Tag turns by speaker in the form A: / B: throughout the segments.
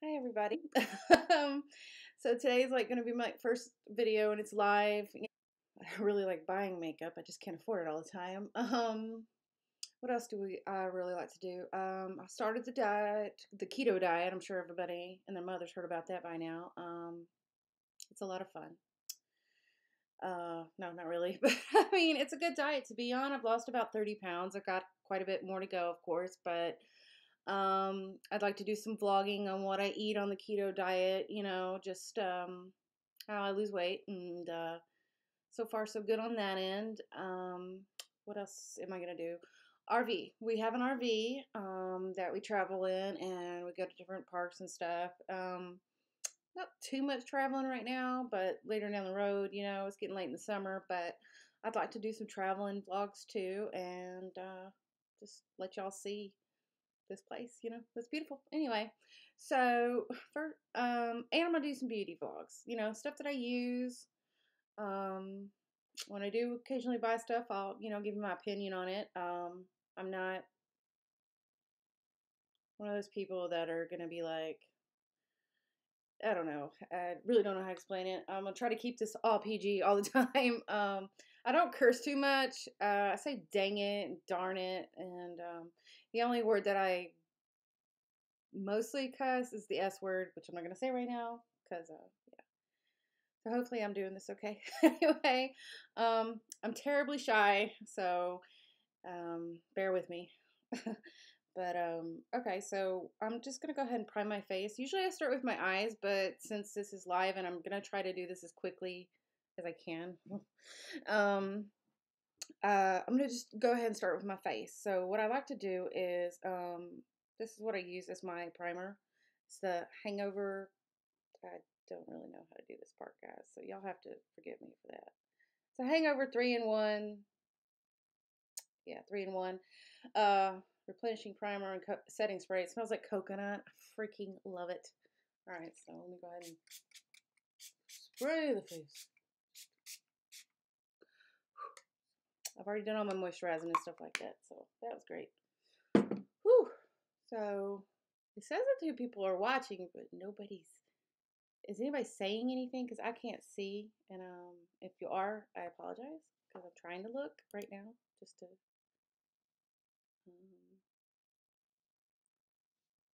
A: Hi everybody. um, so today's like going to be my first video and it's live. I really like buying makeup. I just can't afford it all the time. What else do I really like to do? I started the diet, the keto diet. I'm sure everybody and their mothers heard about that by now. It's a lot of fun. No, not really, but I mean, it's a good diet to be on. I've lost about 30 pounds. I've got quite a bit more to go, of course, but I'd like to do some vlogging on what I eat on the keto diet, just how I lose weight. And so far, so good on that end. What else am I going to do? RV. We have an RV that we travel in and we go to different parks and stuff. Not too much traveling right now, but later down the road, it's getting late in the summer, but I'd like to do some traveling vlogs too and just let y'all see this place, that's beautiful. Anyway, so and I'm gonna do some beauty vlogs, stuff that I use. When I do occasionally buy stuff, I'll, give you my opinion on it. I'm not one of those people that are gonna be like, I don't know. I really don't know how to explain it. I'm gonna try to keep this all PG all the time. I don't curse too much. I say dang it, darn it, and the only word that I mostly cuss is the S word, which I'm not going to say right now because, yeah. So hopefully I'm doing this okay. Anyway, I'm terribly shy, so bear with me. But, okay, so I'm just going to go ahead and prime my face. Usually I start with my eyes, but since this is live and I'm going to try to do this as quickly as I can, um, I'm going to just go ahead and start with my face. So what I like to do is, this is what I use as my primer. It's the Hangover. I don't really know how to do this part, guys, so y'all have to forgive me for that. It's a Hangover 3-in-1. Yeah, 3-in-1. Replenishing primer and setting spray. It smells like coconut. I freaking love it. All right, so let me go ahead and spray the face. I've already done all my moisturizing and stuff like that, so that was great. Whew. So it says that 2 people are watching, but is anybody saying anything? Because I can't see. And if you are, I apologize because I'm trying to look right now just to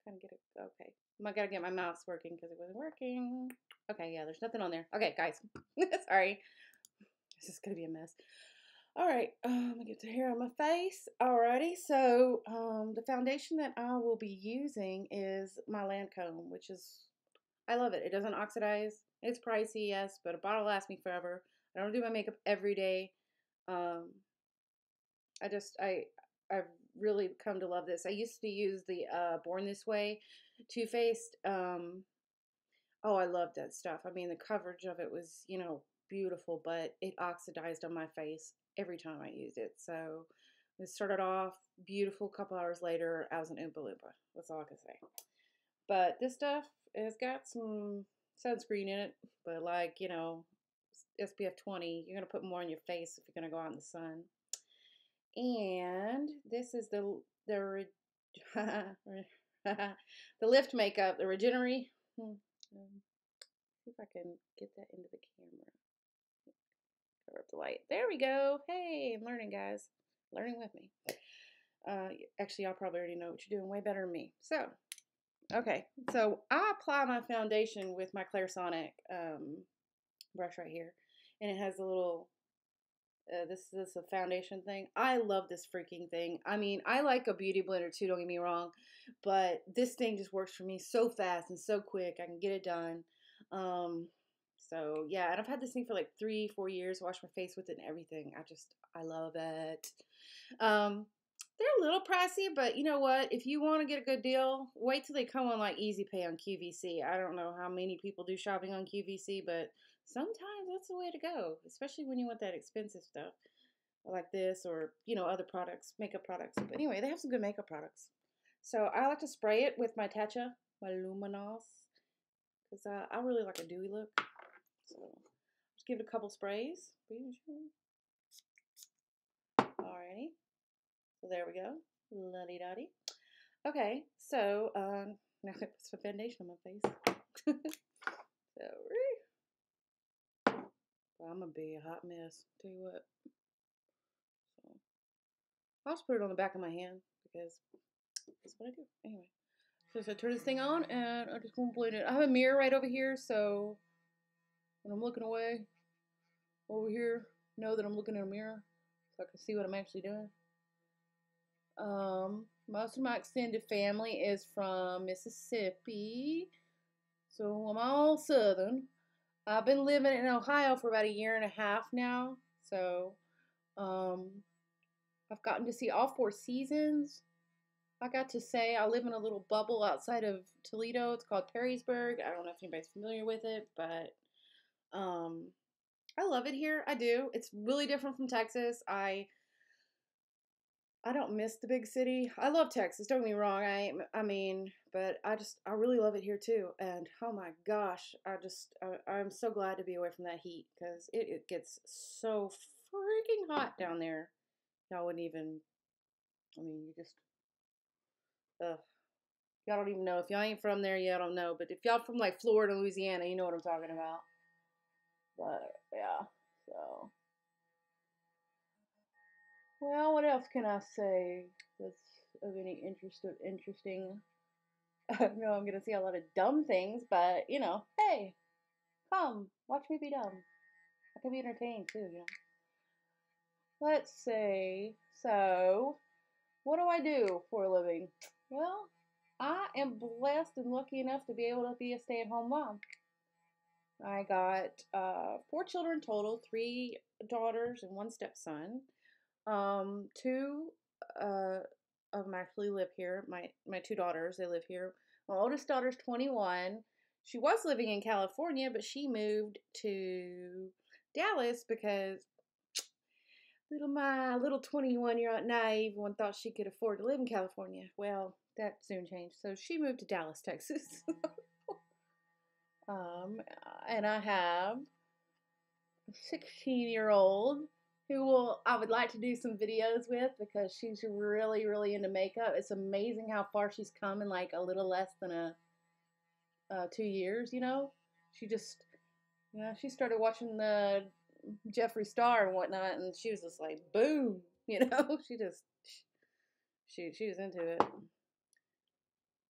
A: kind of get it. Okay. I gotta get my mouse working because it wasn't working. Okay, yeah, there's nothing on there. Okay, guys. Sorry. This is gonna be a mess. All right, I'm gonna get the hair on my face. Alrighty, so the foundation that I will be using is my Lancome, which is, I love it. It doesn't oxidize. It's pricey, yes, but a bottle lasts me forever. I don't do my makeup every day. Um, I've really come to love this. I used to use the Born This Way Too Faced. Oh, I love that stuff. I mean, the coverage of it was, beautiful, but it oxidized on my face every time I used it. So it started off beautiful. A couple hours later, I was an Oompa Loompa. That's all I can say. But this stuff has got some sunscreen in it, but like, SPF 20, you're going to put more on your face if you're going to go out in the sun. And this is the the lift makeup, the Regenerate. See if I can get that into the camera. Cover up the light. There we go. Hey, I'm learning, guys. Learning with me. Actually, y'all probably already know what you're doing way better than me. So, okay. So, I apply my foundation with my Clairsonic brush right here. And it has a little, this is a foundation thing. I love this freaking thing. I mean, I like a beauty blender too, don't get me wrong. But this thing just works for me so fast and so quick. I can get it done. So yeah, and I've had this thing for like 3-4 years, wash my face with it and everything. I love it. They're a little pricey, but you know what? If you want to get a good deal, wait till they come on like Easy Pay on QVC. I don't know how many people do shopping on QVC, but sometimes that's the way to go, especially when you want that expensive stuff like this or, other products, makeup products. But anyway, they have some good makeup products. So I like to spray it with my Tatcha, my Luminous, because I really like a dewy look. So just give it a couple sprays. Alrighty. So there we go. Luddy-duddy. Okay, so Now I put some foundation on my face. So, I'm gonna be a hot mess. Tell you what. So, I'll just put it on the back of my hand because that's what I do. Anyway, so I turn this thing on and I'm just gonna blend it. I have a mirror right over here, so when I'm looking away over here, know that I'm looking in a mirror so I can see what I'm actually doing. Most of my extended family is from Mississippi, so I'm all southern. I've been living in Ohio for about 1.5 years now, so I've gotten to see all 4 seasons. I got to say I live in a little bubble outside of Toledo. It's called Perrysburg. I don't know if anybody's familiar with it, but I love it here. I do. It's really different from Texas. I don't miss the big city. I love Texas. Don't get me wrong. I mean, but I really love it here too. And oh my gosh, I'm so glad to be away from that heat because it gets so freaking hot down there. Y'all wouldn't even. I mean, you just. Y'all don't even know. If y'all ain't from there, y'all don't know. But if y'all from like Florida, Louisiana, you know what I'm talking about. But yeah, so. Well, what else can I say that's of any interesting? I know I'm gonna see a lot of dumb things, but hey, come watch me be dumb. I can be entertained too. Let's see. So, what do I do for a living? Well, I am blessed and lucky enough to be able to be a stay-at-home mom. I got 4 children total, 3 daughters and 1 stepson. Two of them actually live here. My 2 daughters, they live here. My oldest daughter's 21. She was living in California, but she moved to Dallas because my little 21-year-old naive one thought she could afford to live in California. Well, that soon changed. So she moved to Dallas, Texas. And I have a 16-year-old who I would like to do some videos with because she's really, really into makeup. It's amazing how far she's come in like a little less than 2 years, She just, she started watching the Jeffree Star and whatnot, and she was just like, boom, she was into it.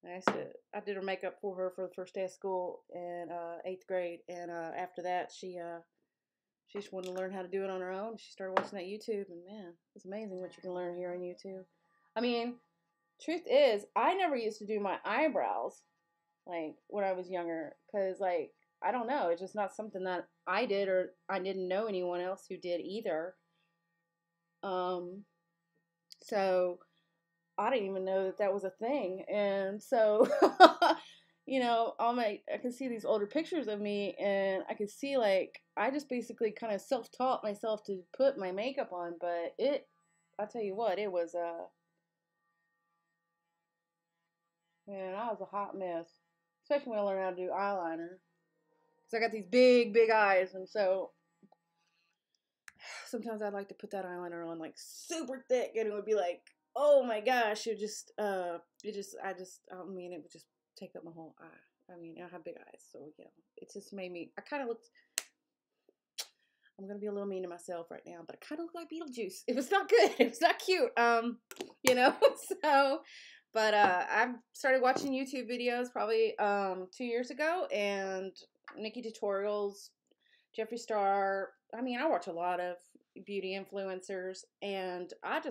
A: I did her makeup for her for the first day of school in 8th grade, and after that, she just wanted to learn how to do it on her own. She started watching that YouTube, and man, it's amazing what you can learn here on YouTube. I mean, truth is, I never used to do my eyebrows like when I was younger, because like I don't know, it's just not something that I did, or I didn't know anyone else who did either. So I didn't even know that was a thing, and so I can see these older pictures of me, and I could see like I just basically kind of self-taught myself to put my makeup on, but I tell you what, it was man, I was a hot mess, especially when I learned how to do eyeliner, because I got these big, big eyes, and so sometimes I'd like to put that eyeliner on like super thick, and it would be like, oh my gosh, it would just take up my whole eye. I mean, I have big eyes, so it just made me. I kind of looked. I'm gonna be a little mean to myself right now, but I kind of look like Beetlejuice. It was not good. It was not cute. So, but I started watching YouTube videos probably 2 years ago, and Nikki tutorials, Jeffree Star. I mean, I watch a lot of beauty influencers, and I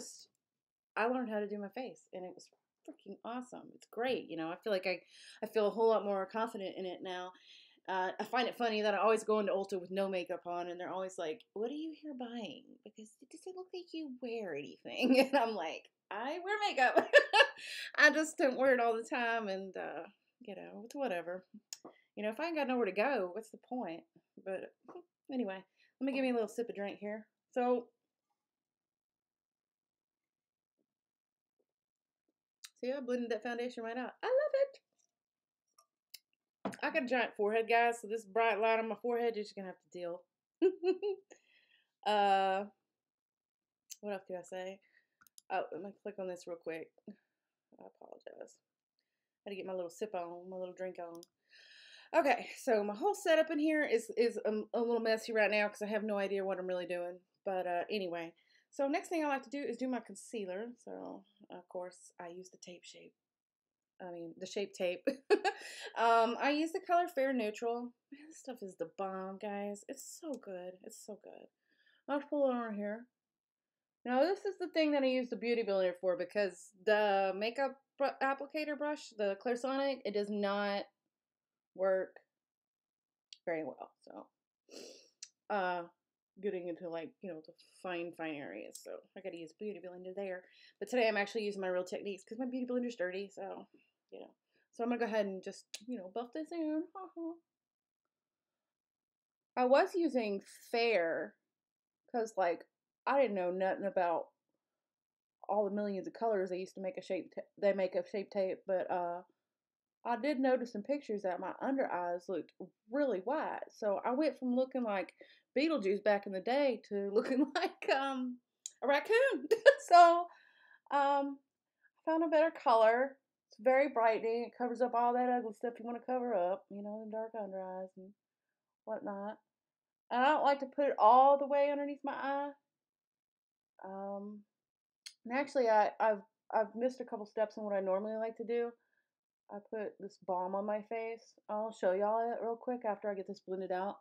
A: learned how to do my face, and it was freaking awesome. It's great. I feel like I feel a whole lot more confident in it now. I find it funny that I always go into Ulta with no makeup on, and they're always like, "What are you here buying? Because it doesn't look like you wear anything." And I'm like, "I wear makeup. I just don't wear it all the time, and it's whatever. If I ain't got nowhere to go, what's the point?" But anyway, let me give me a little sip of drink here. So, see, I blended that foundation right out. I love it. I got a giant forehead, guys, so this bright line on my forehead, you're just gonna have to deal. uh, what else do I say? Oh, let me click on this real quick. I apologize. Gotta get my little sip on, my little drink on. Okay, so my whole setup in here is a little messy right now because I have no idea what I'm really doing. But anyway, so next thing I like to do is do my concealer. So of course I use the tape shape. I mean the shape tape. I use the color Fair Neutral. Man, this stuff is the bomb, guys. It's so good. It's so good. I'll pull it over here. Now this is the thing that I use the Beauty Blender for because the makeup applicator brush, the Clairsonic, it does not work very well. So, getting into like, you know, the fine areas. So I got to use Beauty Blender there. But today I'm actually using my Real Techniques because my Beauty Blender's dirty. So, you know. So I'm going to go ahead and just, you know, buff this in. I was using Fair because, like, I didn't know nothing about all the millions of colors they used to make a they make a shape tape, but I did notice in pictures that my under eyes looked really white. So I went from looking like Beetlejuice back in the day to looking like a raccoon. So I found a better color. It's very brightening. It covers up all that ugly stuff you want to cover up, you know, the dark under eyes and whatnot. And I don't like to put it all the way underneath my eye. And actually, I've missed a couple steps in what I normally like to do. I put this balm on my face. I'll show y'all it real quick after I get this blended out.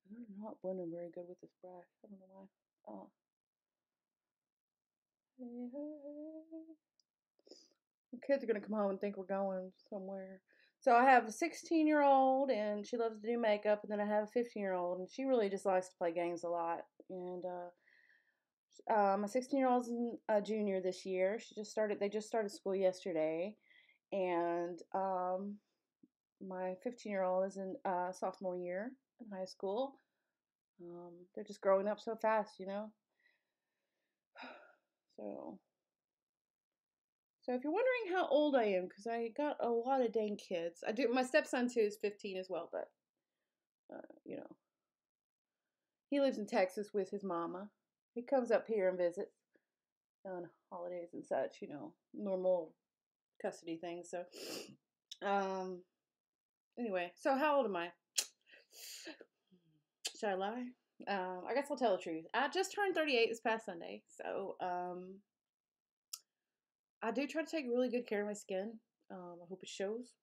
A: I'm not blending very good with this brush. I don't know why. The kids are going to come home and think we're going somewhere. So I have a 16-year-old, and she loves to do makeup. And then I have a 15-year-old, and she really just likes to play games a lot. And my 16-year-old's a junior this year. They just started school yesterday. And my 15-year-old is in sophomore year in high school. They're just growing up so fast, you know. So if you're wondering how old I am, because I got a lot of dang kids. I do. My stepson too is 15 as well, but you know, he lives in Texas with his mama. He comes up here and visits on holidays and such, you know, normal custody things. So, anyway, so how old am I? Should I lie? I guess I'll tell the truth. I just turned 38 this past Sunday, so I do try to take really good care of my skin. I hope it shows.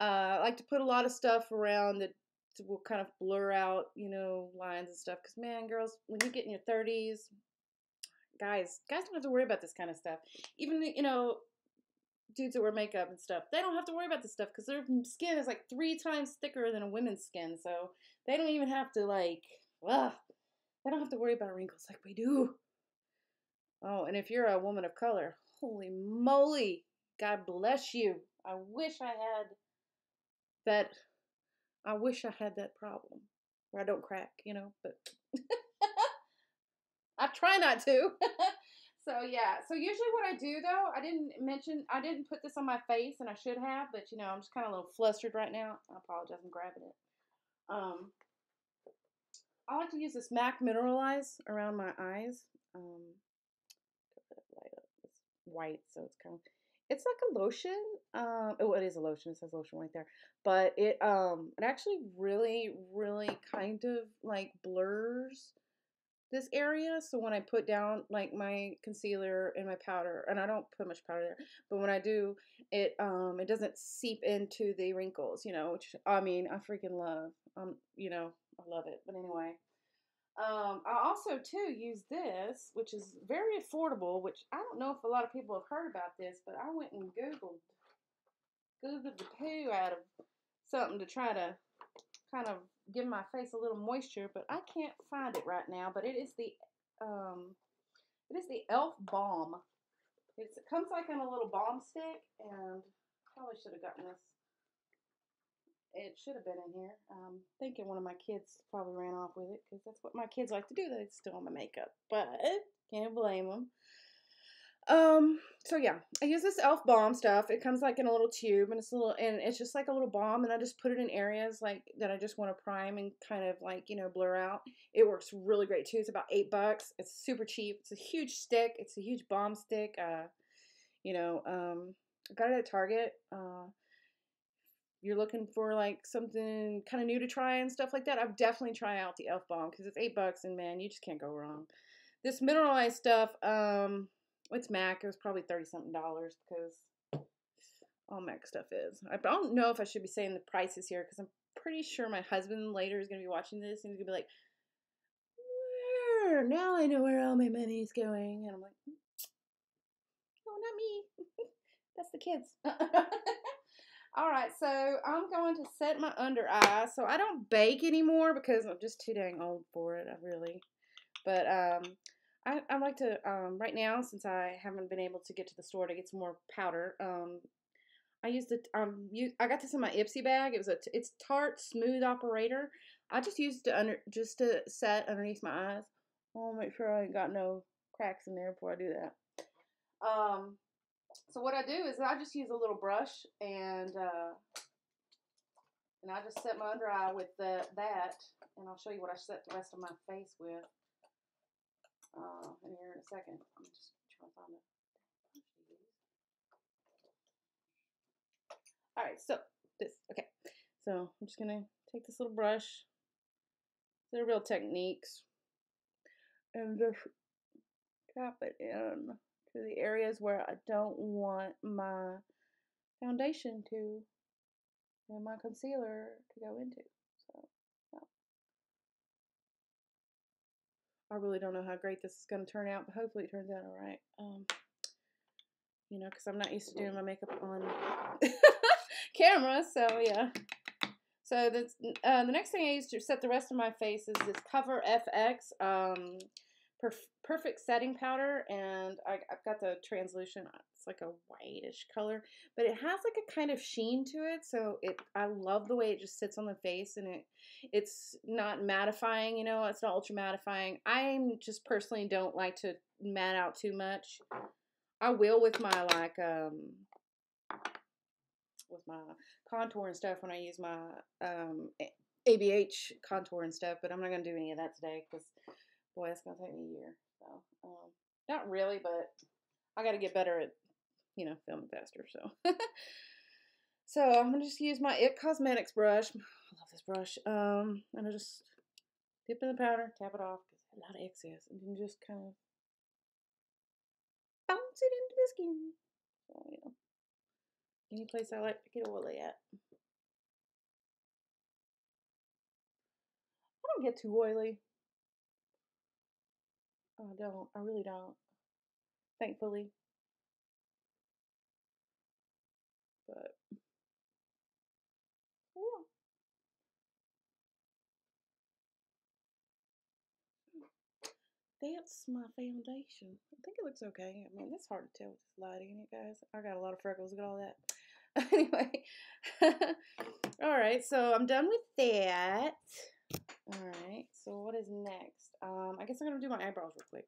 A: I like to put a lot of stuff around that will kind of blur out, you know, lines and stuff. Because, man, girls, when you get in your 30s, guys don't have to worry about this kind of stuff. Even, you know, dudes that wear makeup and stuff, they don't have to worry about this stuff because their skin is like 3 times thicker than a woman's skin. So they don't even have to, like, they don't have to worry about wrinkles like we do. Oh, and if you're a woman of color, holy moly, God bless you. I wish I had that. I wish I had that problem where I don't crack, you know, but I try not to. So yeah, so usually what I do though, I didn't put this on my face and I should have, but you know, I'm just kind of a little flustered right now. I apologize, I'm grabbing it. I like to use this MAC Mineralize around my eyes. Light up. It's white, so it's kind of, it's like a lotion. Oh, it is a lotion. It says lotion right there. But it actually really kind of like blurs this area. So when I put down like my concealer and my powder, and I don't put much powder there, but when I do, it doesn't seep into the wrinkles, you know, which I mean I freaking love. You know, I love it. But anyway. I also too use this, which is very affordable. Which I don't know if a lot of people have heard about this, but I went and googled the poo out of something to try to kind of give my face a little moisture, but I can't find it right now. But it is the Elf Balm. It comes like in a little balm stick, and probably should have gotten this. It should have been in here. Thinking one of my kids probably ran off with it because that's what my kids like to do. They steal my makeup, but can't blame them. So yeah, I use this Elf Balm stuff. It comes like in a little tube, and it's just like a little balm, and I just put it in areas like that I just want to prime and kind of like, you know, blur out. It works really great too. It's about $8. It's super cheap. It's a huge stick. It's a huge balm stick. You know, I got it at Target. You're looking for like something kind of new to try and stuff like that, I've definitely try out the Elf Balm because it's $8 and man, you just can't go wrong. This mineralized stuff, it's MAC. It was probably 30 something dollars because all MAC stuff is. I don't know if I should be saying the prices here because I'm pretty sure my husband later is going to be watching this and he's going to be like, where? Now I know where all my money's going. And I'm like, no, not me. That's the kids. All right, so I'm going to set my under eye. So I don't bake anymore because I'm just too dang old for it. I really. But I like to right now, since I haven't been able to get to the store to get some more powder. I used the I got this in my Ipsy bag. It's Tarte Smooth Operator. I just used it just to set underneath my eyes. I'll make sure I ain't got no cracks in there before I do that. So what I do is I just use a little brush and I just set my under eye with that, and I'll show you what I set the rest of my face with in here in a second. I'm just trying to find it. All right, so okay. So I'm just gonna take this little brush. They're real techniques, and just tap it in to the areas where I don't want my foundation to and my concealer to go into. So yeah. I really don't know how great this is going to turn out, but hopefully it turns out all right. You know, because I'm not used to doing my makeup on camera, so yeah. So the next thing I use to set the rest of my face is this Cover FX Perfect Setting Powder, and I've got the translucent. It's like a whitish color, but it has like a kind of sheen to it. So I love the way it just sits on the face, and it's not mattifying. You know, it's not ultra mattifying. I just personally don't like to matte out too much. I will with my with my contour and stuff when I use my ABH contour and stuff, but I'm not going to do any of that today because, boy, it's going to take me a year. So, not really, but I got to get better at, you know, filming faster. So, so I'm going to just use my IT Cosmetics brush. I love this brush. And I just dip in the powder, tap it off because there's a lot of excess, and then just kind of bounce it into the skin. So, you know, any place I like to get oily at. I don't get too oily. I don't. I really don't. Thankfully. But yeah. That's my foundation. I think it looks okay. I mean, it's hard to tell with this lighting, ain't it, guys? I got a lot of freckles. Look at all that. Anyway. Alright, so I'm done with that. Alright, so what is next? I guess I'm going to do my eyebrows real quick.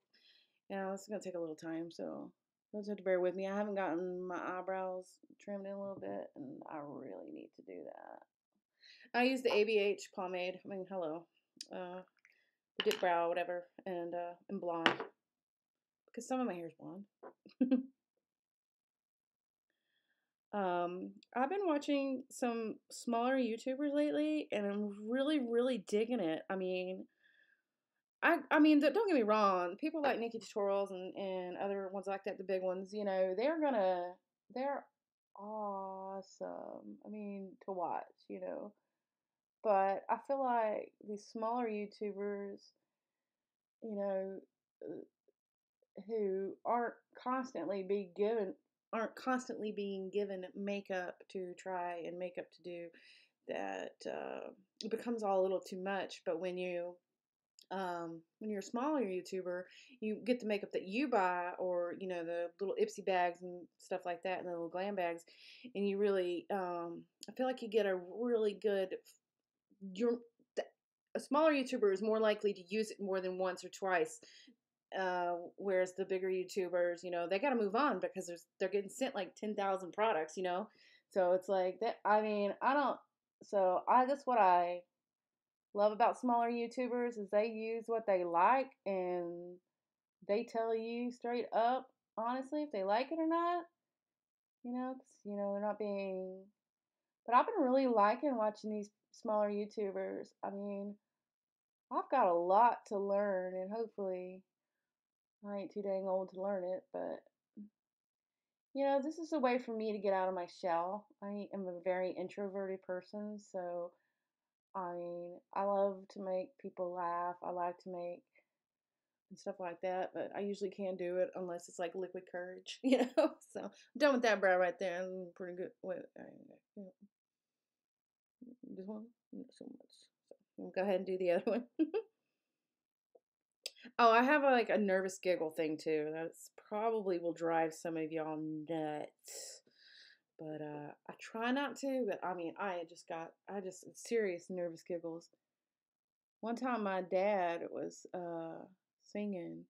A: Now, this is going to take a little time, so you'll just have to bear with me. I haven't gotten my eyebrows trimmed in a little bit, and I really need to do that. I use the ABH pomade. I mean, hello. Dip brow, whatever, and blonde. Because some of my hair is blonde. I've been watching some smaller YouTubers lately, and I'm really, really digging it. I mean, I mean, don't get me wrong. People like Nikki Tutorials and other ones like that, the big ones, you know, they're awesome. I mean, to watch, you know. But I feel like these smaller YouTubers, you know, who aren't constantly being given makeup to try and makeup to do, that it becomes all a little too much. But when you're a smaller YouTuber, you get the makeup that you buy, or you know, the little Ipsy bags and stuff like that, and the little glam bags, and you really I feel like you get a really good you're a smaller YouTuber is more likely to use it more than once or twice, whereas the bigger YouTubers, you know, they got to move on because they're getting sent like 10,000 products, you know. So it's like that. I mean, I don't. So that's what I love about smaller YouTubers is they use what they like and they tell you straight up, honestly, if they like it or not. they're not being. But I've been really liking watching these smaller YouTubers. I mean, I've got a lot to learn, and hopefully I ain't too dang old to learn it, but this is a way for me to get out of my shell. I am a very introverted person, so I mean, I love to make people laugh. I like to make and stuff like that, but I usually can't do it unless it's like liquid courage, So I'm done with that brow right there. I'm pretty good. Wait, this one, not so much. So I'll go ahead and do the other one. Oh, I have like a nervous giggle thing too. That's probably will drive some of y'all nuts. But I try not to, but I mean, I just serious nervous giggles. One time my dad was singing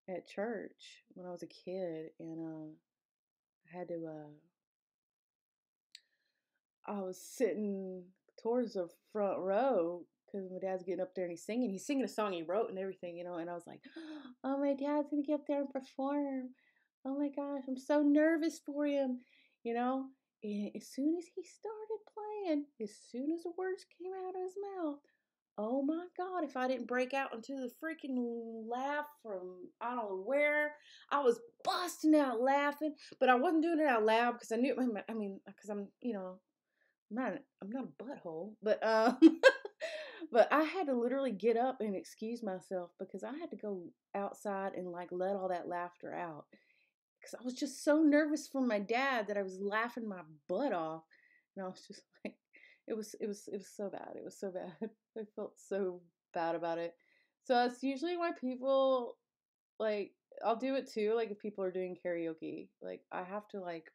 A: at church when I was a kid, and I had to I was sitting towards the front row because my dad's getting up there and he's singing. He's singing a song he wrote and everything, and I was like, oh, my dad's gonna get up there and perform. Oh my gosh, I'm so nervous for him, you know. And as soon as he started playing, as soon as the words came out of his mouth, oh my God, if I didn't break out into the freaking laugh from I don't know where, I was busting out laughing, but I wasn't doing it out loud because I knew, I mean, because I'm not a butthole, but but I had to literally get up and excuse myself because I had to go outside and like let all that laughter out because I was just so nervous for my dad that I was laughing my butt off, and I was just like, it was so bad. It was so bad. I felt so bad about it. So that's usually why people like I'll do it too. Like if people are doing karaoke, like I have to like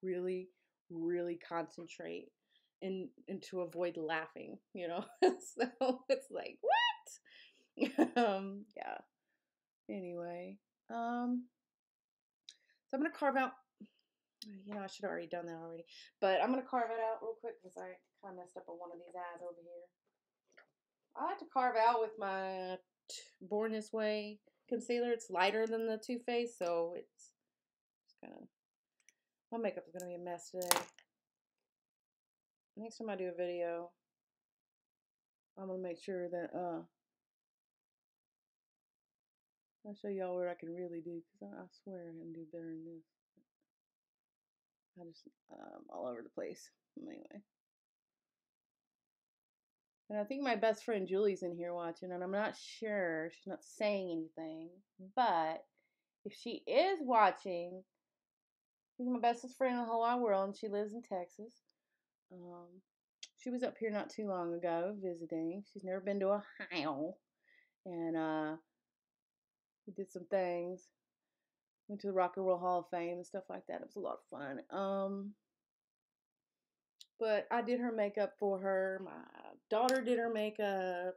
A: really, really concentrate and to avoid laughing, So it's like, what? Yeah. Anyway, so I'm gonna carve out. I should have already done that already, but I'm gonna carve it out real quick because I kind of messed up on one of these eyes over here. I like to carve out with my Born This Way concealer. It's lighter than the Too Faced, so it's kind of my makeup is gonna be a mess today. Next time I do a video, I'm gonna make sure that I'll show y'all what I can really do because I swear I can do better than this. I just all over the place. Anyway, and I think my best friend Julie's in here watching, and I'm not sure she's not saying anything, but if she is watching, she's my bestest friend in the whole wide world, and she lives in Texas. She was up here not too long ago visiting. She's never been to Ohio, and we did some things. Went to the Rock and Roll Hall of Fame and stuff like that. It was a lot of fun. But I did her makeup for her. My daughter did her makeup.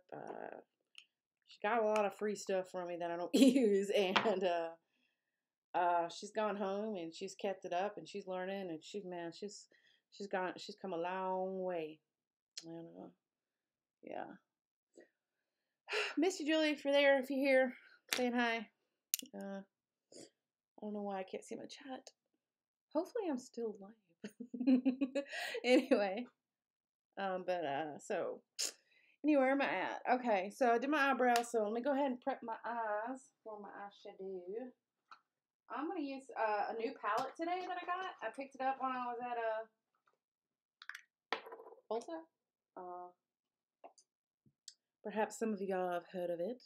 A: She got a lot of free stuff from me that I don't use, and she's gone home and she's kept it up and she's learning and she's come a long way. And yeah, miss you, Julie, if you're there, if you're here, saying hi. I don't know why I can't see my chat. Hopefully, I'm still live. Anyway, so anyway, where am I at? Okay, so I did my eyebrows, so let me go ahead and prep my eyes for my eyeshadow. I'm going to use a new palette today that I got. I picked it up when I was at Ulta. Perhaps some of y'all have heard of it.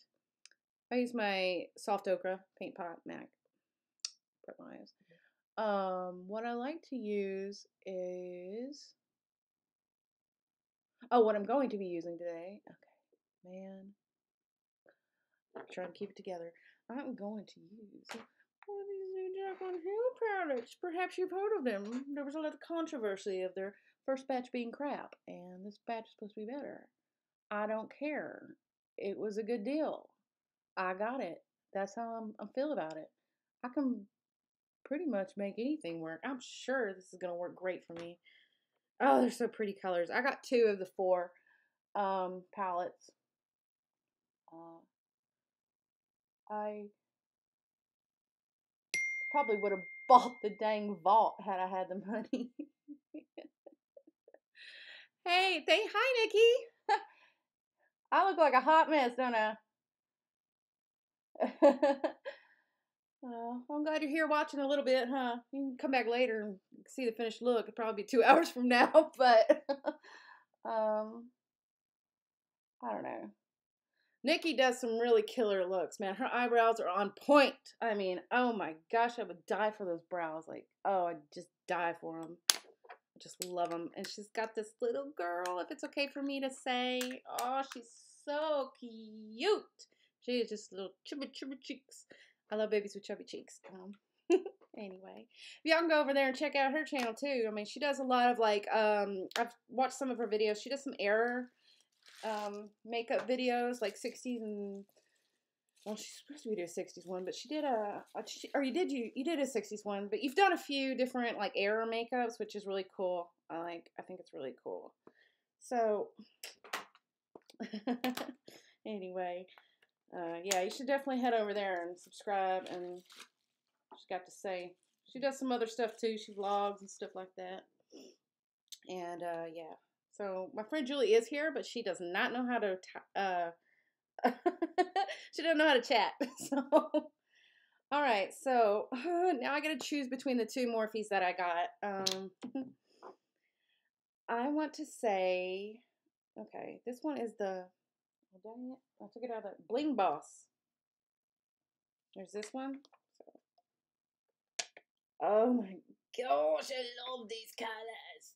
A: I use my Soft Ochre Paint Pot MAC. Prep my eyes. What I like to use is... Oh, what I'm going to be using today. Okay, man. I'm trying to keep it together. I'm going to use one of these new Jack on Hill products. Perhaps you've heard of them. There was a lot of controversy of their first batch being crap, and this batch is supposed to be better. I don't care. It was a good deal. I got it. That's how I'm feel about it. I can pretty much make anything work. I'm sure this is gonna work great for me. Oh, they're so pretty colors. I got 2 of the 4 palettes. I probably would have bought the dang vault had I had the money. Hey, hi, Nikki. I look like a hot mess, don't I? I'm glad you're here watching a little bit, huh? You can come back later and see the finished look. It'll probably be 2 hours from now, but I don't know. Nikki does some really killer looks, man. Her eyebrows are on point. I mean, oh my gosh, I would die for those brows. Like, oh, I'd just die for them. I just love them. And she's got this little girl, if it's okay for me to say. Oh, she's so cute. She is just little chubby cheeks. I love babies with chubby cheeks. Anyway, y'all can go over there and check out her channel too. I mean, she does a lot of like, I've watched some of her videos. She does some error makeup videos, like 60s and, well, she's supposed to be doing a 60s one, but she did you did a 60s one, but you've done a few different like error makeups, which is really cool. I think it's really cool. So anyway, yeah, you should definitely head over there and subscribe. And she's got to say, she does some other stuff too. She vlogs and stuff like that. And yeah, so my friend Julie is here, but she does not know how to she doesn't know how to chat. So all right, so now I gotta choose between the two Morphes that I got. I want to say, okay, this one is the, oh, dang it, I took it out of the Bling Boss. There's this one. So, oh my gosh, I love these colors.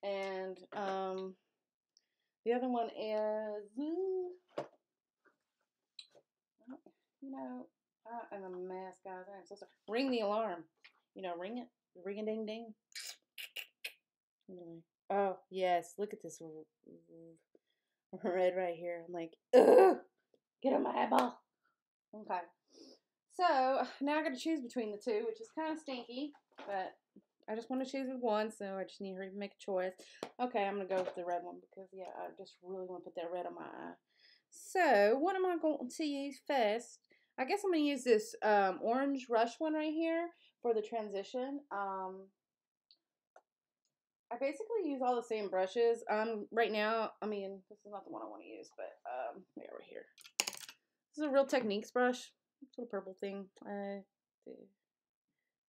A: And the other one is, you know, I'm a mess, guys. I'm so sorry. Ring the alarm. You know, ring it. Ring a ding ding. Anyway. Oh, yes. Look at this red right here. I'm like, ugh, get on my eyeball. Okay. So now I got to choose between the two, which is kind of stinky, but I just want to choose with one, so I just need to make a choice. Okay, I'm going to go with the red one because, yeah, I just really want to put that red on my eye. So what am I going to use first? I guess I'm going to use this orange rush one right here for the transition. I basically use all the same brushes. Right now, I mean, this is not the one I want to use, but yeah, right here. This is a Real Techniques brush. It's a little purple thing.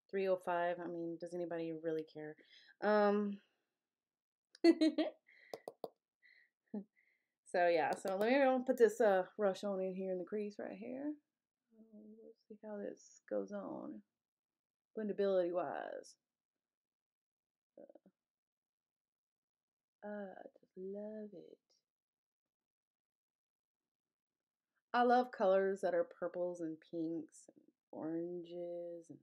A: 305. I mean, does anybody really care? So yeah, so let me put this rush on in here in the crease right here. Let's see how this goes on, blendability wise. I just love it. I love colors that are purples and pinks and oranges and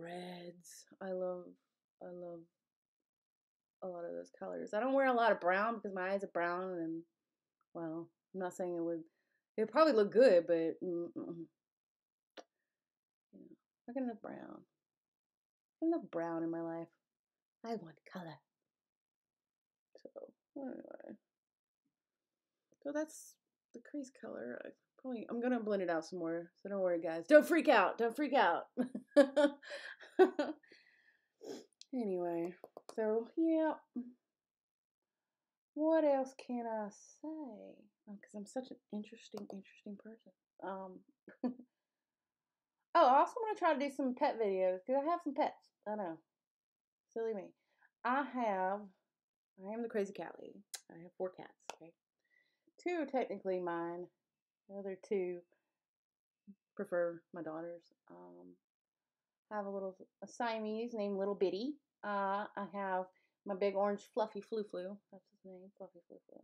A: reds. I love a lot of those colors. I don't wear a lot of brown because my eyes are brown, and well, I'm not saying it'd probably look good, but I got enough brown. Enough brown in my life. I want color. So anyway, so that's the crease color. I'm gonna blend it out some more. So don't worry, guys. Don't freak out. Don't freak out. Anyway, so yeah. What else can I say? Because I'm such an interesting person. Oh, I also want to try to do some pet videos because I have some pets. I know, silly me. I am the crazy cat lady. I have 4 cats. Okay, 2 are technically mine. The other 2 prefer my daughter's. I have a Siamese named Little Bitty. I have my big orange fluffy Flu Flu. That's his name, Fluffy Flu Flu.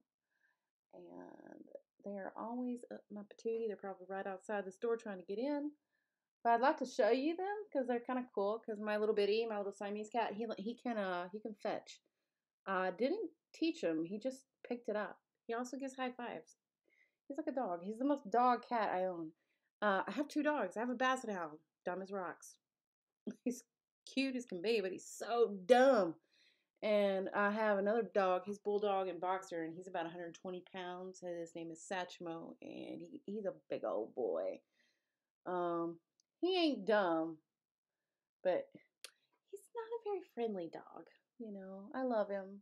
A: And they're always up my patootie. They're probably right outside this door trying to get in. But I'd like to show you them because they're kind of cool. Because my little bitty, my little Siamese cat, he can fetch. Didn't teach him. He just picked it up. He also gives high fives. He's like a dog. He's the most dog cat I own. I have 2 dogs. I have a basset hound, dumb as rocks. He's cute as can be, but he's so dumb. And I have another dog. He's bulldog and boxer, and he's about 120 pounds. His name is Satchmo, and he's a big old boy. He ain't dumb, but he's not a very friendly dog. You know, I love him.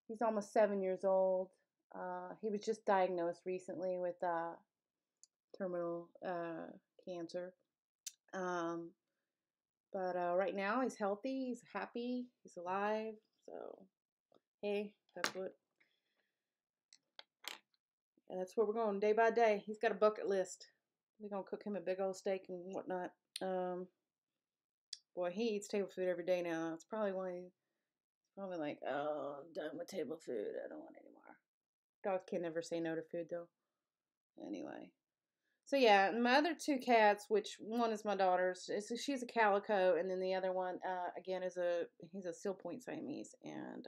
A: He's almost 7 years old. He was just diagnosed recently with terminal cancer. Um, but right now he's healthy, he's happy, he's alive. So hey, that's where we're going day by day. He's got a bucket list. We're gonna cook him a big old steak and whatnot. Boy, he eats table food every day now. It's probably why he's probably like, oh, I'm done with table food. I don't want any more. Dogs can never say no to food though. Anyway. So yeah, my other two cats, which one is my daughter's, she's a calico, and then the other one, again, he's a Seal Point Siamese, and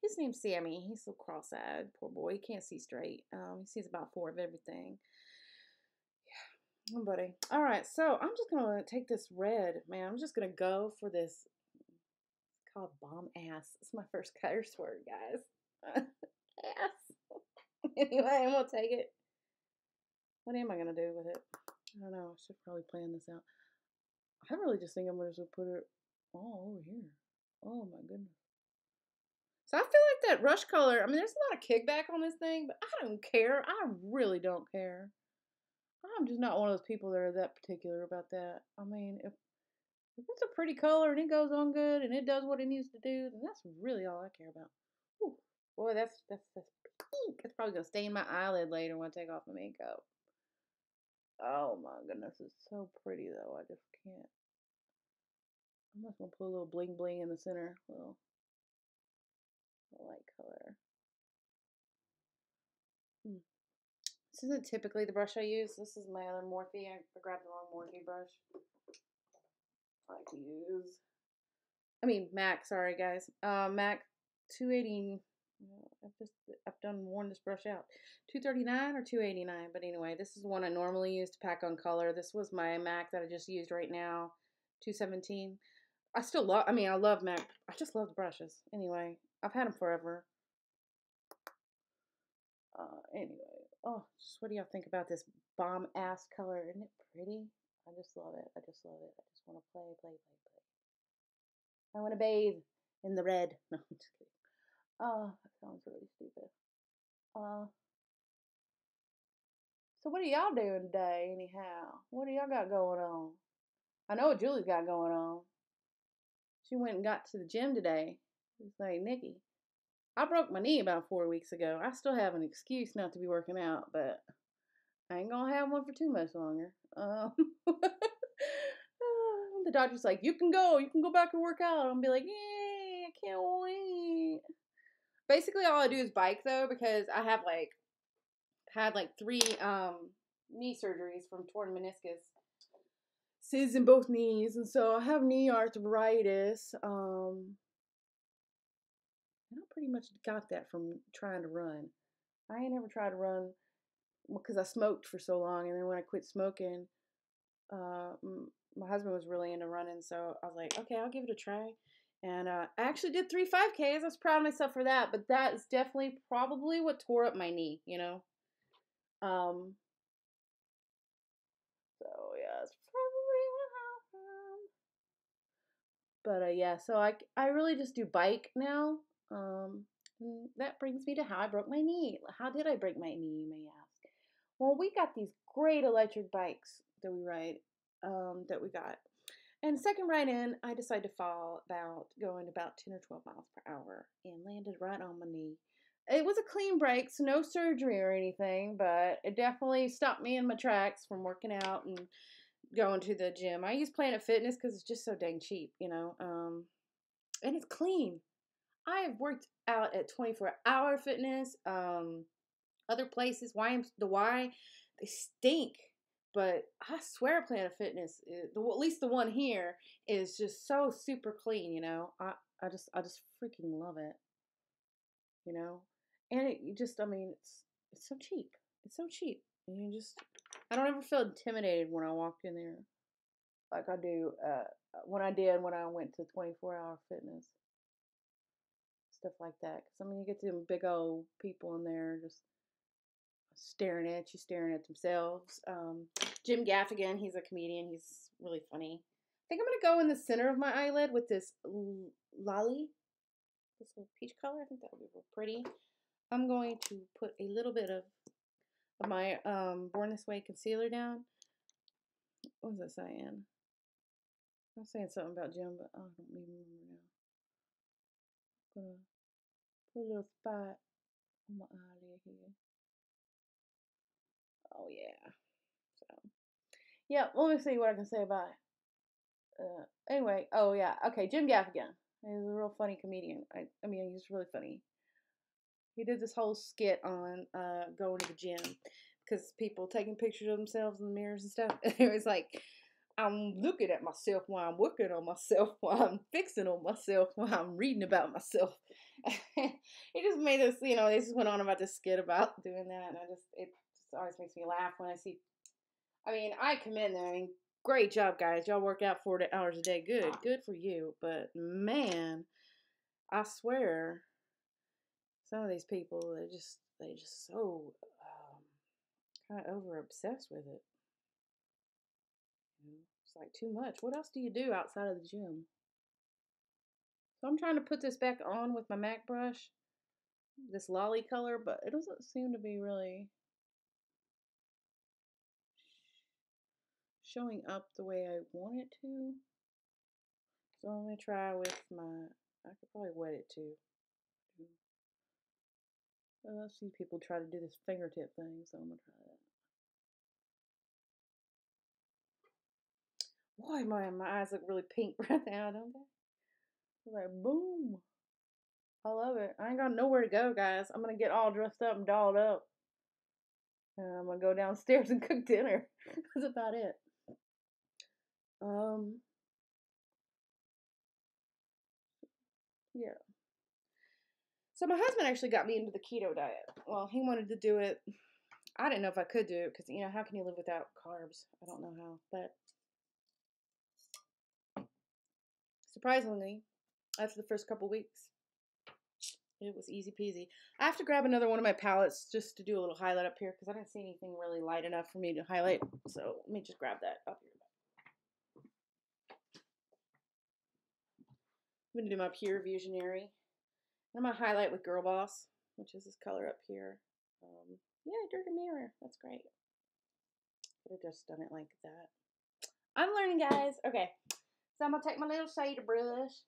A: his name's Sammy. He's so cross-eyed, poor boy. He can't see straight. He sees about four of everything. Yeah, oh, buddy. All right, so I'm just gonna take this red, man. I'm just gonna go for this. It's called bomb ass. It's my first curse word, guys. Ass. Anyway, I'm gonna take it. What am I gonna do with it? I don't know. I should probably plan this out. I really just think I'm going to put it all over here. Oh my goodness. So I feel like that rush color, I mean, there's a lot of kickback on this thing, but I don't care. I really don't care. I'm just not one of those people that are that particular about that. I mean, if it's a pretty color and it goes on good and it does what it needs to do, then that's really all I care about. Whew. Boy, that's pink. It's probably going to stain my eyelid later when I take off my makeup. Oh my goodness, it's so pretty though. I just can't. I'm just gonna put a little bling bling in the center, little light color. This isn't typically the brush I use. This is my other Morphe. I grabbed the wrong Morphe brush. I like to use. MAC. Sorry, guys. MAC 280. I've worn this brush out. 239 or 289. But anyway, this is the one I normally use to pack on color. This was my MAC that I just used right now. 217. I still love. I love MAC. I just love the brushes. Anyway, I've had them forever. Anyway, just what do y'all think about this bomb ass color? Isn't it pretty? I just love it. I just love it. I just want to play, play, play, play. I want to bathe in the red. No, I'm just kidding. Oh, that sounds really stupid. So what are y'all doing today, anyhow? What do y'all got going on? I know what Julie's got going on. She went and got to the gym today. It's like, Nikki, I broke my knee about 4 weeks ago. I still have an excuse not to be working out, but I ain't gonna have one for too much longer. The doctor's like, you can go back and work out. I'll be like, yay, I can't wait. Basically, all I do is bike though, because I have had 3 knee surgeries from torn meniscus, cysts in both knees, and so I have knee arthritis. And I pretty much got that from trying to run. I ain't never tried to run because I smoked for so long, and then when I quit smoking, my husband was really into running, so I was like, okay, I'll give it a try. And I actually did 3 5Ks. I was proud of myself for that, but that is definitely probably what tore up my knee, you know. So yeah, it's probably what happened. But yeah, so I really just do bike now. That brings me to how I broke my knee. How did I break my knee, you may ask? Well, we got these great electric bikes that we ride, that we got. And second ride in, I decided to fall going about 10 or 12 miles per hour and landed right on my knee. It was a clean break, so no surgery or anything, but it definitely stopped me in my tracks from working out and going to the gym. I use Planet Fitness because it's just so dang cheap, you know, and it's clean. I have worked out at 24-hour fitness, other places. The Y, they stink. But I swear Planet Fitness, at least the one here, is just so super clean, you know. I just freaking love it, you know. And it's so cheap. It's so cheap. And I don't ever feel intimidated when I walk in there like I do when I went to 24-hour fitness. Stuff like that. Because, you get them big old people in there just staring at themselves. Jim Gaffigan, he's a comedian. He's really funny. think I'm gonna go in the center of my eyelid with this lolly, this little peach color. I think that would be real pretty. I'm going to put a little bit of my Born This Way concealer down. What was I saying? I was saying something about Jim, but I don't even remember now. Gonna put a little spot on my eyelid here. Oh yeah. So yeah, let me see what I can say about it. Anyway, oh yeah, okay, Jim Gaffigan. He's a real funny comedian. I mean, he's really funny. He did this whole skit on going to the gym because people taking pictures of themselves in the mirrors and stuff. And it was like, I'm looking at myself while I'm working on myself, while I'm fixing on myself, while I'm reading about myself. He just made this, you know, they just went on about this skit about doing that, and it just always makes me laugh when I see. I mean, I commend them. I mean, great job, guys. Y'all work out 40 hours a day. Good for you. But man, I swear, some of these people, they just so kind of over obsessed with it. It's like too much. What else do you do outside of the gym? So I'm trying to put this back on with my MAC brush, this lolly color, but it doesn't seem to be really showing up the way I want it to. So I'm going to try with I could probably wet it too. I've seen people try to do this fingertip thing, so I'm going to try that. Boy, my eyes look really pink right now, don't they? Like, boom. I love it. I ain't got nowhere to go, guys. I'm going to get all dressed up and dolled up. And I'm going to go downstairs and cook dinner. That's about it. Yeah. So my husband actually got me into the keto diet. Well, he wanted to do it. I didn't know if I could do it because, you know, how can you live without carbs? I don't know how. But surprisingly, after the first couple weeks, it was easy peasy. I have to grab another one of my palettes just to do a little highlight up here because I didn't see anything really light enough for me to highlight. So let me just grab that up here. I'm going to do my Pure Visionary. I'm going to highlight with Girl Boss, which is this color up here. Yeah, Dirty Mirror. That's great. Could have just done it like that. I'm learning, guys. Okay, so I'm going to take my little shader brush,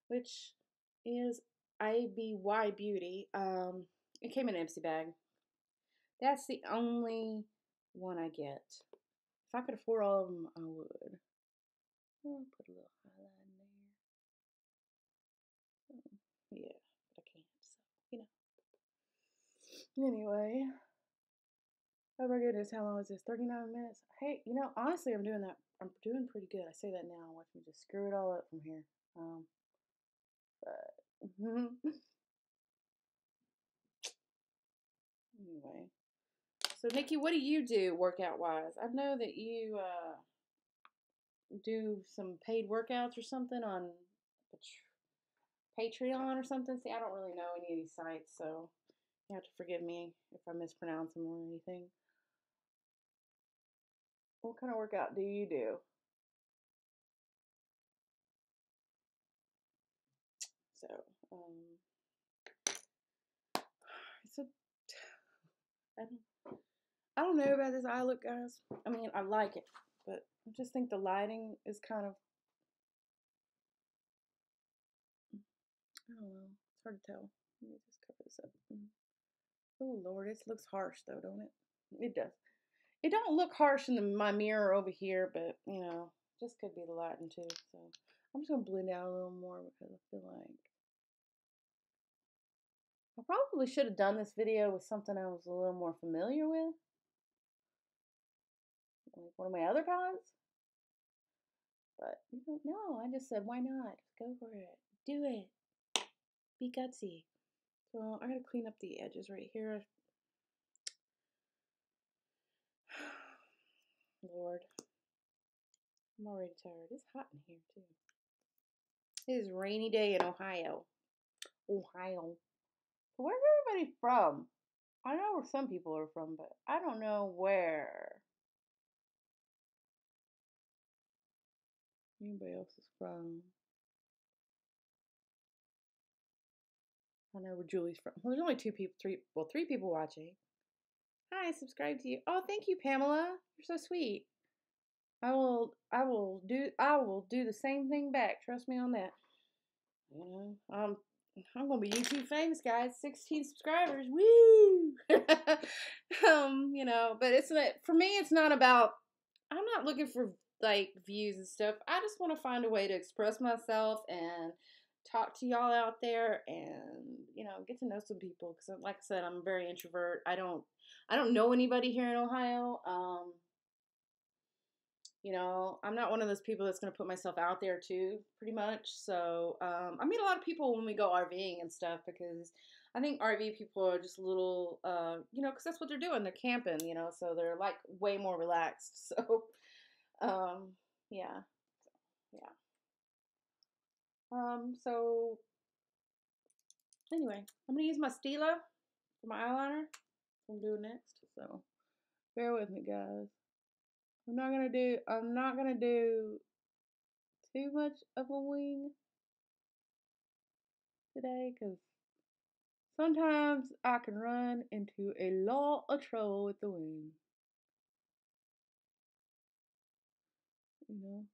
A: which is ABY Beauty. It came in an empty bag. That's the only one I get. If I could afford all of them, I would. I'll put a little highlight in there. Yeah, but I can't, so, you know. Anyway. Oh my goodness, how long is this? 39 minutes? Hey, you know, honestly, I'm doing pretty good. I say that now. Watch me just screw it all up from here. But anyway. So, Nikki, what do you do workout-wise? I know that you do some paid workouts or something on Patreon or something. See, I don't really know any of these sites, so you have to forgive me if I mispronounce them or anything. What kind of workout do you do? So, it's a, I don't know about this eye look, guys. I mean, I like it, but I just think the lighting is kind of, I don't know. It's hard to tell. Let me just cover this up. Oh, Lord, it looks harsh, though, don't it? It does. It don't look harsh in my mirror over here, but, you know, just could be the lighting, too. So I'm just going to blend out a little more because I feel like I probably should have done this video with something I was a little more familiar with. Like one of my other palettes. But you don't know. I just said, why not? Go for it. Do it. Be gutsy. So I gotta clean up the edges right here. Lord. I'm already tired. It's hot in here too. It is a rainy day in Ohio. Ohio. So where's everybody from? I know where some people are from, but I don't know where. Anybody else is from? I know where Julie's from. Well, there's only two people, three people watching. Hi, subscribe to you. Oh, thank you, Pamela. You're so sweet. I will do the same thing back. Trust me on that. You know, I'm gonna be YouTube famous, guys. 16 subscribers. Woo! You know, but it's not for me. It's not about. I'm not looking for like views and stuff. I just want to find a way to express myself and talk to y'all out there, and you know, get to know some people. Because, like I said, I'm a very introvert. I don't know anybody here in Ohio. You know, I'm not one of those people that's going to put myself out there too, pretty much. So I meet a lot of people when we go RVing and stuff, because I think RV people are just a little, you know, because that's what they're doing. They're camping, you know, so they're like way more relaxed. So yeah, yeah. So anyway, I'm gonna use my Stila for my eyeliner. I'm doing next. So bear with me, guys. I'm not gonna do too much of a wing today, because sometimes I can run into a lot of trouble with the wing. You know?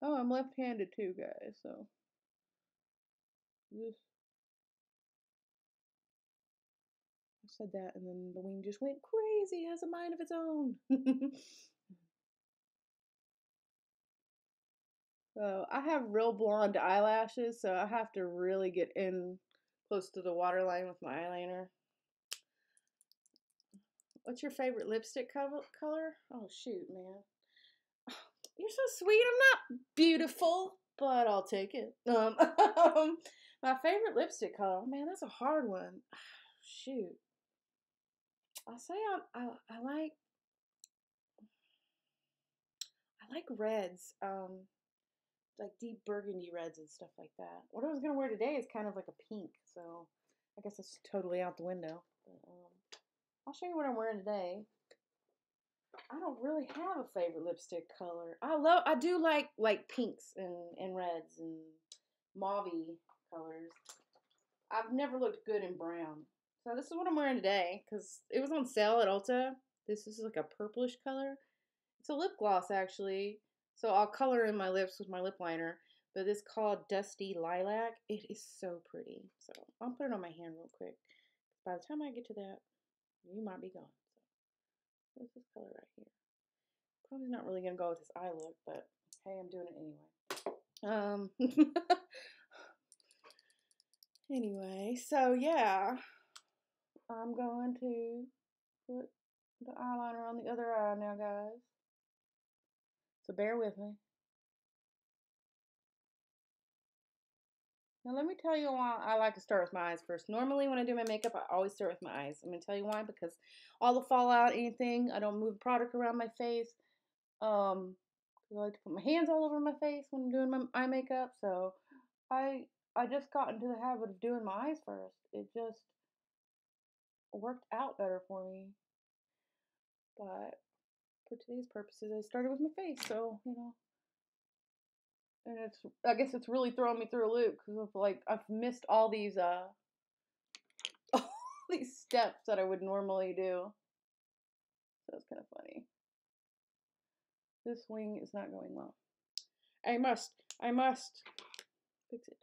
A: Oh, I'm left-handed too, guys, so just I said that and then the wing just went crazy, it has a mind of its own. So I have real blonde eyelashes, so I have to really get in close to the waterline with my eyeliner. What's your favorite lipstick color? Oh shoot, man. You're so sweet. I'm not beautiful, but I'll take it. My favorite lipstick color. Man, that's a hard one. Shoot. I'll say I like reds. Like deep burgundy reds and stuff like that. What I was gonna wear today is kind of like a pink, so I guess it's totally out the window. But, I'll show you what I'm wearing today. I don't really have a favorite lipstick color. I do like pinks and reds and mauvey colors. I've never looked good in brown. So this is what I'm wearing today because it was on sale at Ulta. This is like a purplish color. It's a lip gloss actually. So I'll color in my lips with my lip liner. But it's called Dusty Lilac. It is so pretty. So I'll put it on my hand real quick. By the time I get to that, you might be gone. So what's this color right here? Probably not really gonna go with this eye look, but hey, I'm doing it anyway. Anyway, so yeah, I'm going to put the eyeliner on the other eye now, guys. So bear with me. Now let me tell you why I like to start with my eyes first. Normally when I do my makeup, I always start with my eyes. I'm gonna tell you why, because all the fallout, anything, I don't move product around my face. I like to put my hands all over my face when I'm doing my eye makeup. So I I just got into the habit of doing my eyes first. It just worked out better for me. But for today's purposes, I started with my face. So, you know, and I guess it's really throwing me through a loop because like I've missed all these all these steps that I would normally do. So it's kind of funny. This wing is not going well. I must fix it.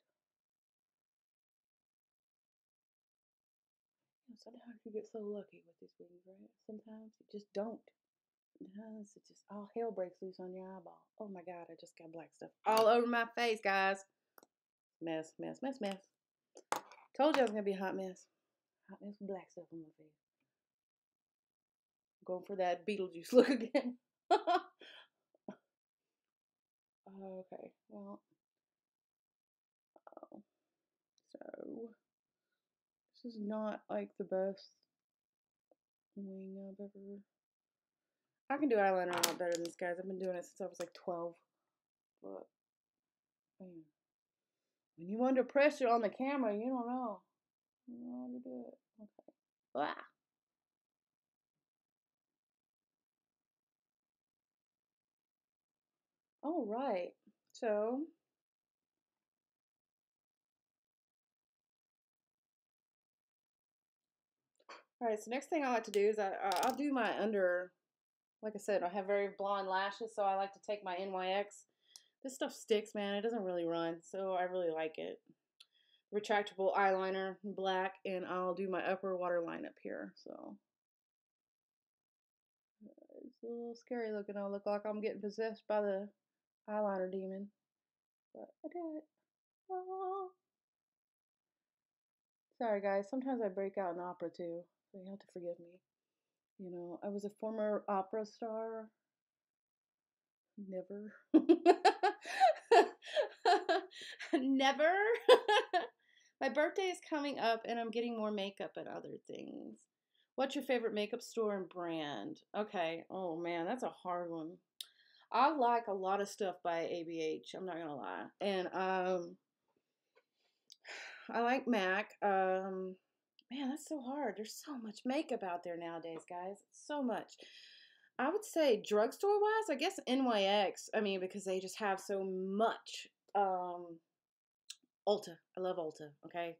A: Sometimes you get so lucky with these wings, right? Sometimes you just don't. Sometimes it just all hell breaks loose on your eyeball. Oh my god, I just got black stuff all over my face, guys. Mess, mess, mess, mess. Told you I was gonna be a hot mess. Hot mess with black stuff on my face. Going for that Beetlejuice look again. Okay, well, so this is not like the best wing I've ever. I can do eyeliner a lot better than this, guys. I've been doing it since I was like 12. But man, when you under pressure on the camera, you don't know. You know how to do it. Okay. Ah. All right. So, all right. So next thing I like to do is I'll do my under. Like I said, I have very blonde lashes, so I like to take my NYX. This stuff sticks, man. It doesn't really run, so I really like it. Retractable eyeliner, black, and I'll do my upper waterline up here. So it's a little scary looking. I'll look like I'm getting possessed by the eyeliner demon, but I did it. Oh. Sorry, guys. Sometimes I break out in opera too, so you have to forgive me. You know, I was a former opera star. Never. Never. My birthday is coming up and I'm getting more makeup and other things. What's your favorite makeup store and brand? Okay. Oh man, that's a hard one. I like a lot of stuff by ABH. I'm not gonna lie, and I like MAC. Man, that's so hard. There's so much makeup out there nowadays, guys. So much. I would say drugstore wise, I guess NYX. I mean, because they just have so much. Ulta. I love Ulta. Okay,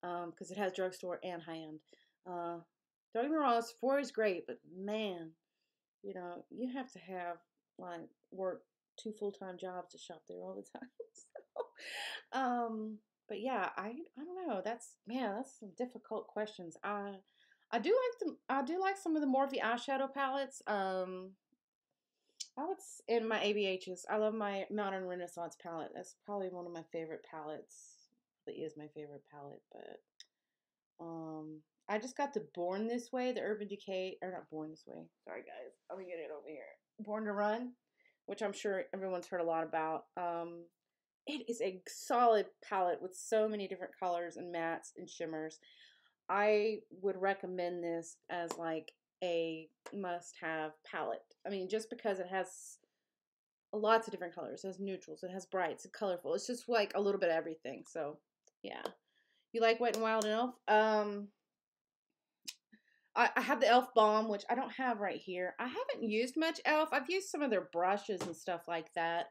A: because it has drugstore and high end. Don't get me wrong, Sephora is great, but man, you know, you have to have like work two full-time jobs to shop there all the time. So, but yeah, I don't know. That's man, that's some difficult questions. I do like some of the more of the eyeshadow palettes. I would in my ABHs. I love my Modern Renaissance palette. That's probably one of my favorite palettes. It is my favorite palette, but I just got the Born This Way, the Urban Decay, or not Born This Way. Sorry guys, let me get it over here. Born to Run, which I'm sure everyone's heard a lot about. It is a solid palette with so many different colors and mattes and shimmers. I would recommend this as like a must-have palette. I mean, just because it has lots of different colors. It has neutrals, it has brights, and colorful. It's just like a little bit of everything. So, yeah. You like Wet n Wild and Elf? I have the Elf Balm, which I don't have right here. I haven't used much Elf. I've used some of their brushes and stuff like that.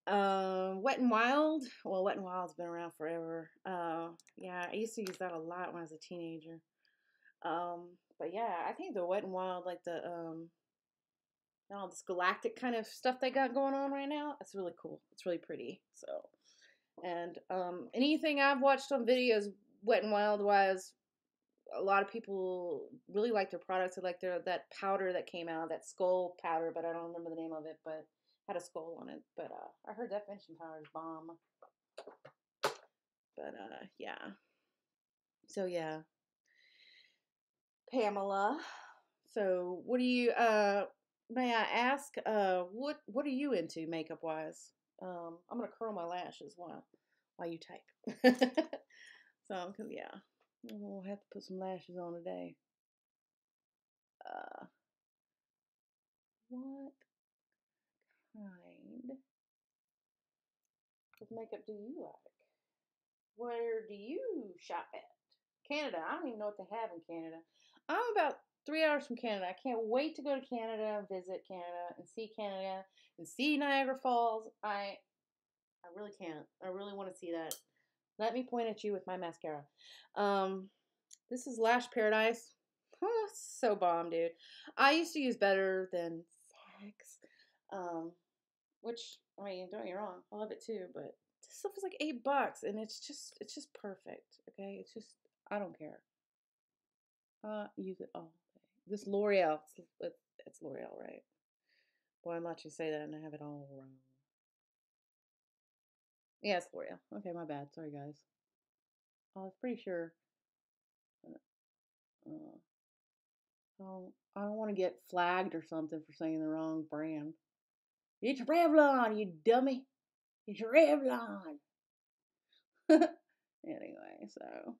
A: Wet n Wild. Well, Wet n Wild's been around forever. Yeah, I used to use that a lot when I was a teenager. But yeah, I think the Wet n Wild, like the all this galactic kind of stuff they got going on right now, it's really cool. It's really pretty. So, and anything I've watched on videos, Wet n Wild wise, a lot of people really like their products. They like their that powder that came out, that skull powder, but I don't remember the name of it, but had a skull on it. But I heard that finishing powder is bomb. But yeah. So yeah, Pamela. So what do you may I ask what are you into makeup wise? I'm gonna curl my lashes while you type. So cause yeah, we'll have to put some lashes on today. Uh, what kind of makeup do you like? Where do you shop at? Canada. I don't even know what they have in Canada. I'm about 3 hours from Canada. I can't wait to go to Canada and visit Canada and see Niagara Falls. I really can't. I really want to see that. Let me point at you with my mascara. Um, this is Lash Paradise. Huh, so bomb, dude. I used to use Better Than Sex, which I mean, don't get me wrong, I love it too. But this stuff is like $8, and it's just perfect. Okay, it's just I don't care. Use it all day. This L'Oreal, it's L'Oreal, right? Boy, I'm not you say that and I have it all wrong. Yeah, it's L'Oreal. Okay, my bad. Sorry, guys. I was pretty sure. Uh, I don't want to get flagged or something for saying the wrong brand. It's Revlon, you dummy. It's Revlon. Anyway, so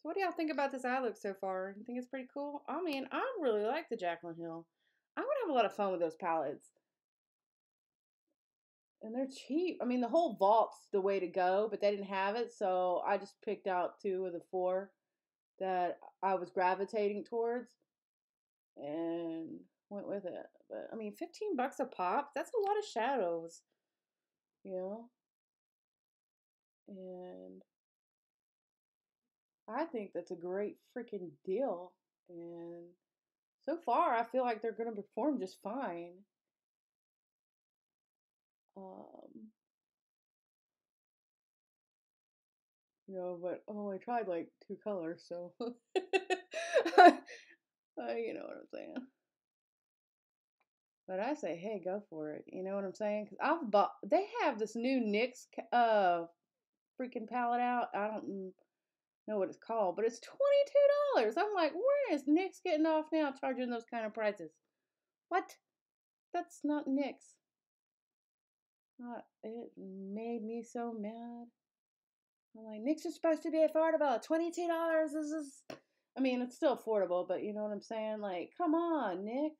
A: what do y'all think about this eye look so far? You think it's pretty cool? I mean, I really like the Jaclyn Hill. I would have a lot of fun with those palettes. And they're cheap. I mean, the whole vault's the way to go, but they didn't have it, so I just picked out two of the four that I was gravitating towards and went with with it. But I mean, 15 bucks a pop, that's a lot of shadows, you know? And I think that's a great freaking deal. And so far, I feel like they're going to perform just fine. Um, but oh, I tried like 2 colors, so you know what I'm saying. But I say, hey, go for it. You know what I'm saying? Because I've bought. They have this new NYX freaking palette out. I don't know what it's called, but it's $22. I'm like, where is NYX getting off now charging those kind of prices? What? That's not NYX. It made me so mad. I'm like, NYX is supposed to be affordable. $22. This is. I mean, it's still affordable, but you know what I'm saying? Like, come on, NYX.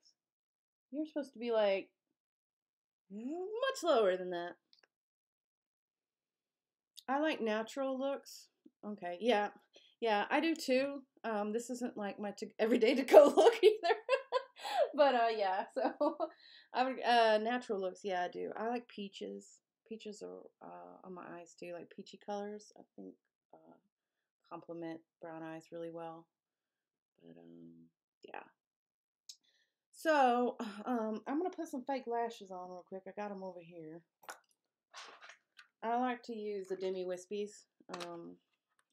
A: You're supposed to be like much lower than that. I like natural looks. Okay, yeah, yeah, I do too. This isn't like my everyday to go look either, but yeah. So, I would natural looks. Yeah, I do. I like peaches. Peaches are on my eyes too, like peachy colors. I think uh, complement brown eyes really well. But yeah. So, I'm gonna put some fake lashes on real quick. I got them over here. I like to use the Demi Wispies,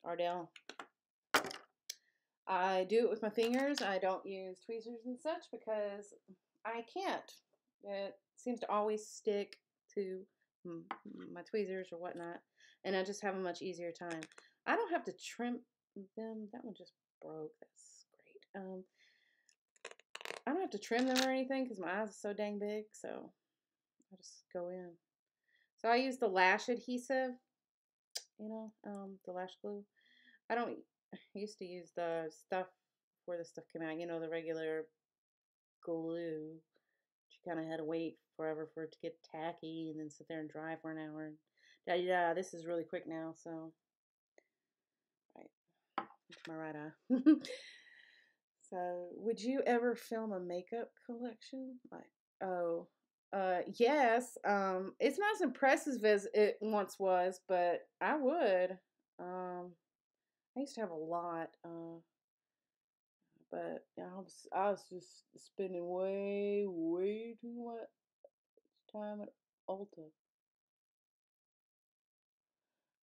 A: Ardell. I do it with my fingers. I don't use tweezers and such because I can't. It seems to always stick to my tweezers or whatnot, and I just have a much easier time. I don't have to trim them. That one just broke. That's great. I don't have to trim them or anything because my eyes are so dang big, so I just go in. So I use the lash adhesive, the lash glue. I don't used to use the stuff before the stuff came out, the regular glue. You kind of had to wait forever for it to get tacky and then sit there and dry for an hour. Yeah, this is really quick now, so right, into my right eye. So, would you ever film a makeup collection? Like, oh, yes. It's not as impressive as it once was, but I would. I used to have a lot. But I was just spending way too much time at Ulta.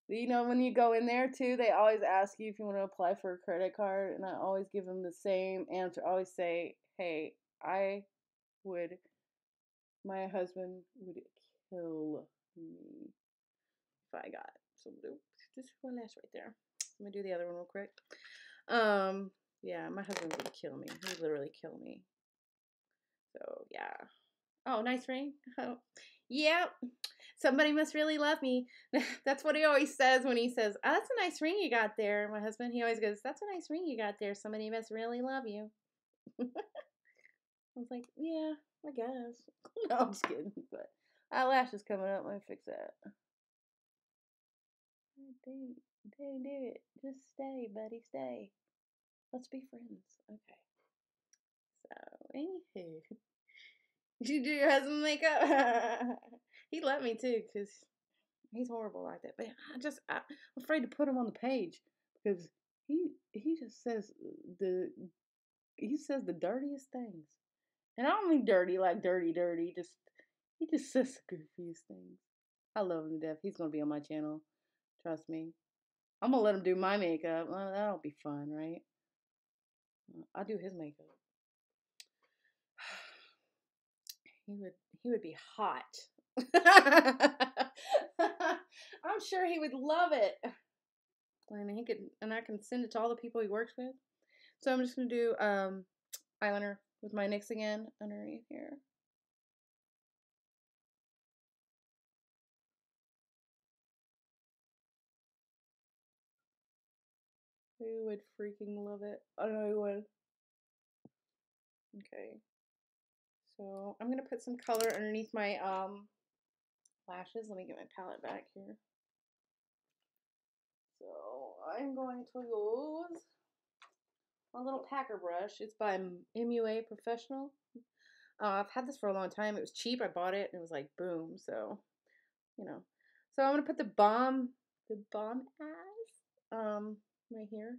A: When you go in there too, they always ask you if you want to apply for a credit card, and I always give them the same answer. I always say, "Hey, would, my husband would kill me if I got." So just one last right there. Let me do the other one real quick. Yeah, my husband would kill me. He would literally kill me. So yeah. Oh, nice ring. Oh, yep. Somebody must really love me. That's what he always says when he says, "Oh, that's a nice ring you got there." My husband, he always goes, "That's a nice ring you got there. Somebody must really love you." I was like, "Yeah, I guess." No, I'm just kidding. But eyelashes coming up. Let me fix that. Don't do it. Just stay, buddy. Stay. Let's be friends. Okay. So, anywho. Did you do your husband makeup? He let me too, because he's horrible like that. But I'm afraid to put him on the page because he just says the dirtiest things. And I don't mean dirty like dirty, dirty. He just says the goofiest things. I love him to death. He's gonna be on my channel. Trust me. I'm gonna let him do my makeup. Well, that'll be fun, right? I'll do his makeup. He would be hot. I'm sure he would love it. And I can send it to all the people he works with. So I'm just gonna do eyeliner with my NYX again underneath here. Who would freaking love it? I know who would. Okay. So I'm gonna put some color underneath my lashes. Let me get my palette back here. So I'm going to use a little packer brush. It's by MUA Professional. I've had this for a long time. It was cheap. I bought it and it was like boom. So, you know. So I'm gonna put the bomb ass, right here.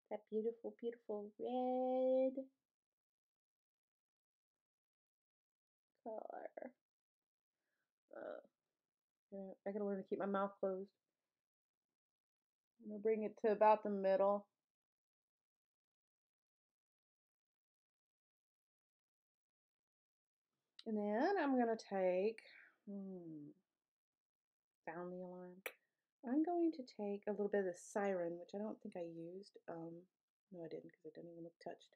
A: That beautiful, beautiful red color. Yeah, I gotta learn to keep my mouth closed. I'm gonna bring it to about the middle. And then I'm gonna take, found the alarm. I'm going to take a little bit of the siren, which I don't think I used. No, I didn't because it didn't even look touched.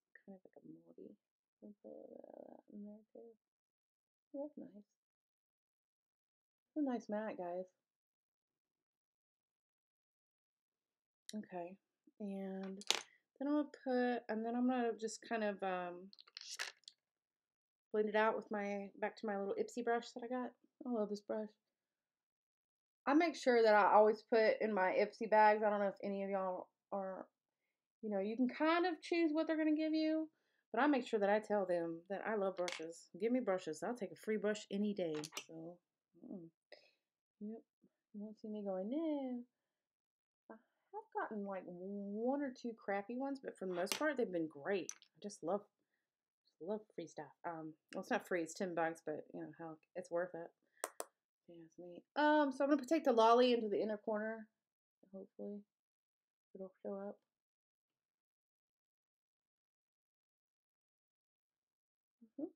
A: It's kind of like a mauvey. Put that in there too. Oh, that's nice. It's a nice mat, guys. Okay, and then I'm gonna just kind of blend it out with back to my little Ipsy brush that I got. I love this brush. I make sure that I always put in my Ipsy bags. I don't know if any of y'all are, you can kind of choose what they're going to give you, but I make sure that I tell them that I love brushes. Give me brushes. I'll take a free brush any day. So, yep. You won't see me going, no. I have gotten like one or two crappy ones, but for the most part, they've been great. I just love free stuff. Well, it's not free, it's $10, but you know how it's worth it. Yeah, it's me. So I'm gonna take the lolly into the inner corner. Hopefully, it'll show up. Mhm.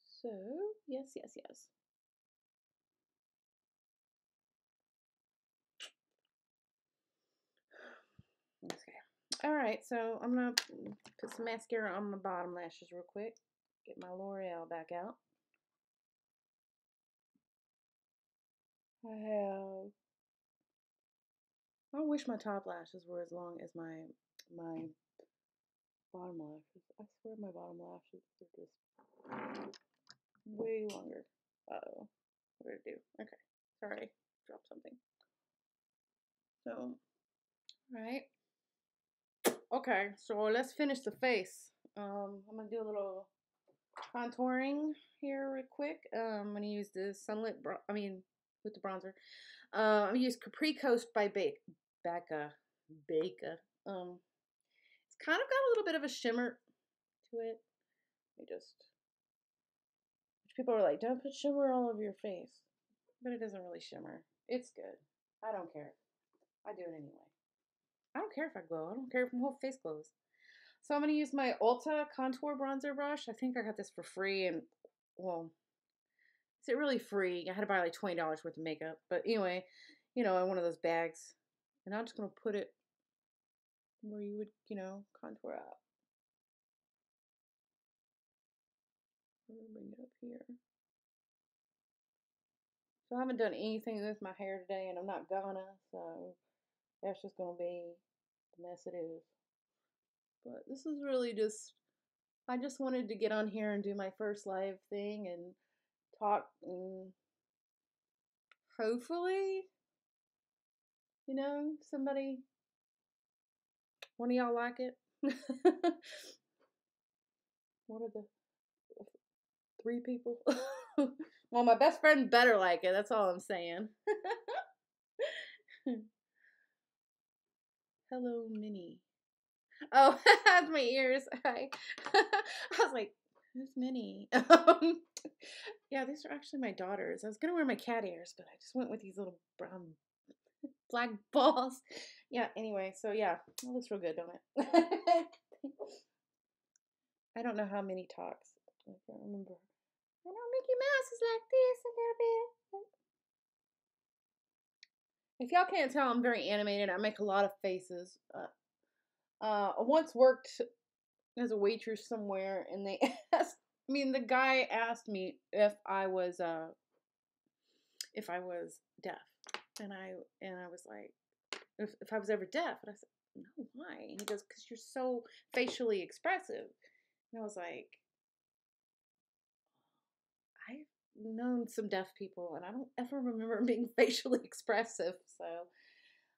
A: So yes, yes, yes. Okay. All right. So I'm gonna put some mascara on my bottom lashes real quick. Get my L'Oreal back out. I have. I wish my top lashes were as long as my bottom lashes. I swear my bottom lashes are just way longer. Uh-oh. What did I do? Okay. Sorry. Dropped something. So, all right. Okay, so let's finish the face. I'm gonna do a little contouring here real quick. I'm gonna use the with the bronzer. I'm gonna use Capri Coast by Becca. Becca. It's kind of got a little bit of a shimmer to it. Which people are like, don't put shimmer all over your face, but it doesn't really shimmer. It's good. I don't care. I do it anyway. I don't care if I glow. I don't care if my whole face glows. So I'm going to use my Ulta contour bronzer brush. I think I got this for free, and well, is it really free? I had to buy like $20 worth of makeup. But anyway, in one of those bags. And I'm just going to put it where you would, contour out. I'm going to bring it up here. So I haven't done anything with my hair today, and I'm not gonna, so that's just going to be the mess it is. But this is really I just wanted to get on here and do my first live thing and talk, and hopefully, one of y'all like it. One of the three people. Well, my best friend better like it. That's all I'm saying. Hello, Minnie. Oh, that's my ears. Hi. I was like, who's Minnie? Yeah, these are actually my daughters. I was gonna wear my cat ears, but I just went with these little brown black balls. Yeah, anyway, so yeah, it looks real good, don't it? I don't know how Minnie talks. I can't remember. I know Mickey Mouse is like this a little bit. If y'all can't tell, I'm very animated. I make a lot of faces. I once worked as a waitress somewhere, and they the guy asked me if I was deaf, and I was like, if I was ever deaf, and I said, no, why? And he goes, because you're so facially expressive. And I was like, I've known some deaf people, and I don't ever remember being facially expressive. So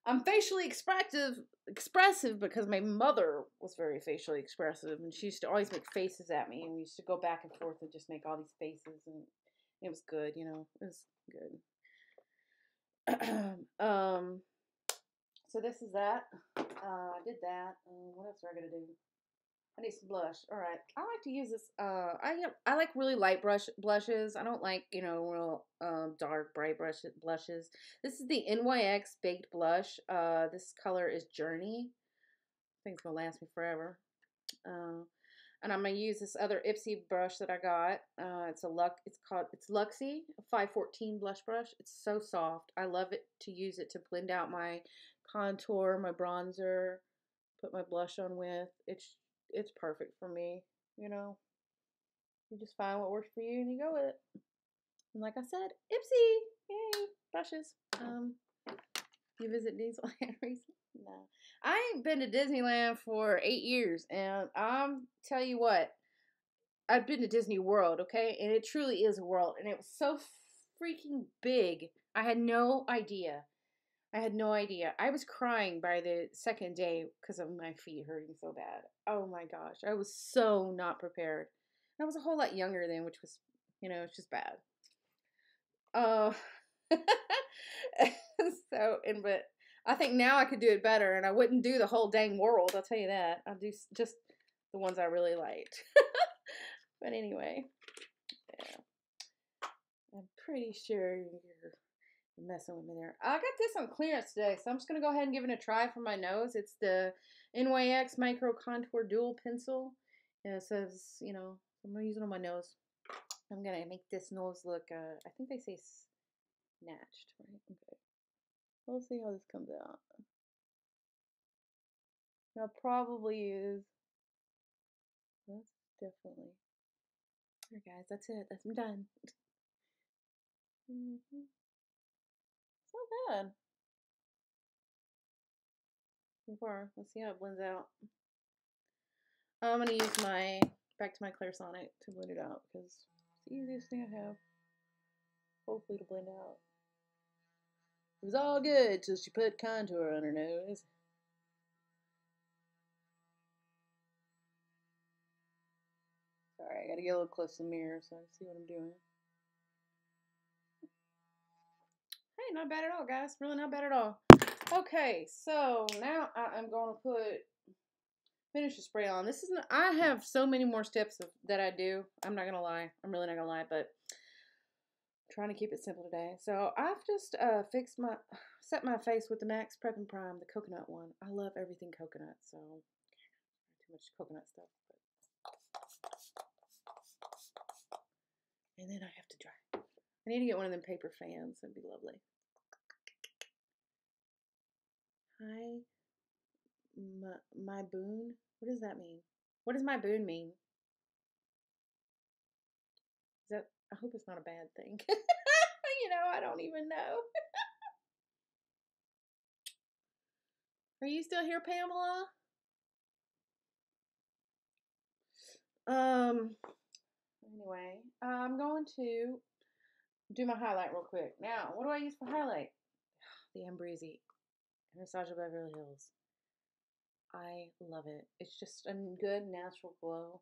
A: I'm facially expressive because my mother was very facially expressive, and she used to always make faces at me, and we used to go back and forth and just make all these faces, and it was good, you know, it was good. So this is that. I did that. What else are I gonna do? I need some blush. All right. I like to use this. I like really light blushes. I don't like real dark bright blushes. This is the NYX Baked Blush. This color is Journey. I think it's gonna last me forever. And I'm gonna use this other Ipsy brush that I got. It's Luxie 514 blush brush. It's so soft. I love it to use it to blend out my contour, my bronzer, put my blush on with. It's perfect for me. You know, you just find what works for you and you go with it. And like I said, Ipsy, yay, brushes. You visit Disneyland recently? No, I ain't been to Disneyland for 8 years, and I'm tell you what, I've been to Disney World, okay, and it truly is a world, and it was so freaking big. I had no idea. I had no idea. I was crying by the second day because of my feet hurting so bad. Oh my gosh, I was so not prepared. I was a whole lot younger then, which was, it's just bad. Uh, but I think now I could do it better, and I wouldn't do the whole dang world. I'll tell you that. I'll do just the ones I really liked. But anyway, yeah, I'm pretty sure you're messing with me there. I got this on clearance today, so I'm just gonna go ahead and give it a try for my nose. It's the NYX Micro Contour Dual Pencil, and it says, I'm gonna use it on my nose. I'm gonna make this nose look. I think they say snatched, right? Okay. We'll see how this comes out. I'll probably use. That's definitely. There, guys. That's it. I'm done. Mm-hmm. It's not bad. So far, let's see how it blends out. I'm gonna use back to my Clairsonic to blend it out because it's the easiest thing I have. Hopefully to blend out. It was all good till she put contour on her nose. Sorry, I gotta get a little close to the mirror so I can see what I'm doing. Hey, not bad at all, guys. Really not bad at all. Okay, so now I'm going to finish the spray on. I have so many more steps that I do. I'm not going to lie. I'm really not going to lie, but I'm trying to keep it simple today. So I've just set my face with the Max Prep and Prime, the coconut one. I love everything coconut, so too much coconut stuff. And then I have to dry. I need to get one of them paper fans. That'd be lovely. Hi, my boon. What does that mean? What does my boon mean? Is that? I hope it's not a bad thing. I don't even know. Are you still here, Pamela? Anyway, I'm going to do my highlight real quick. Now, what do I use for highlight? The Ambreezy Anastasia Beverly Hills. I love it. It's just a good natural glow.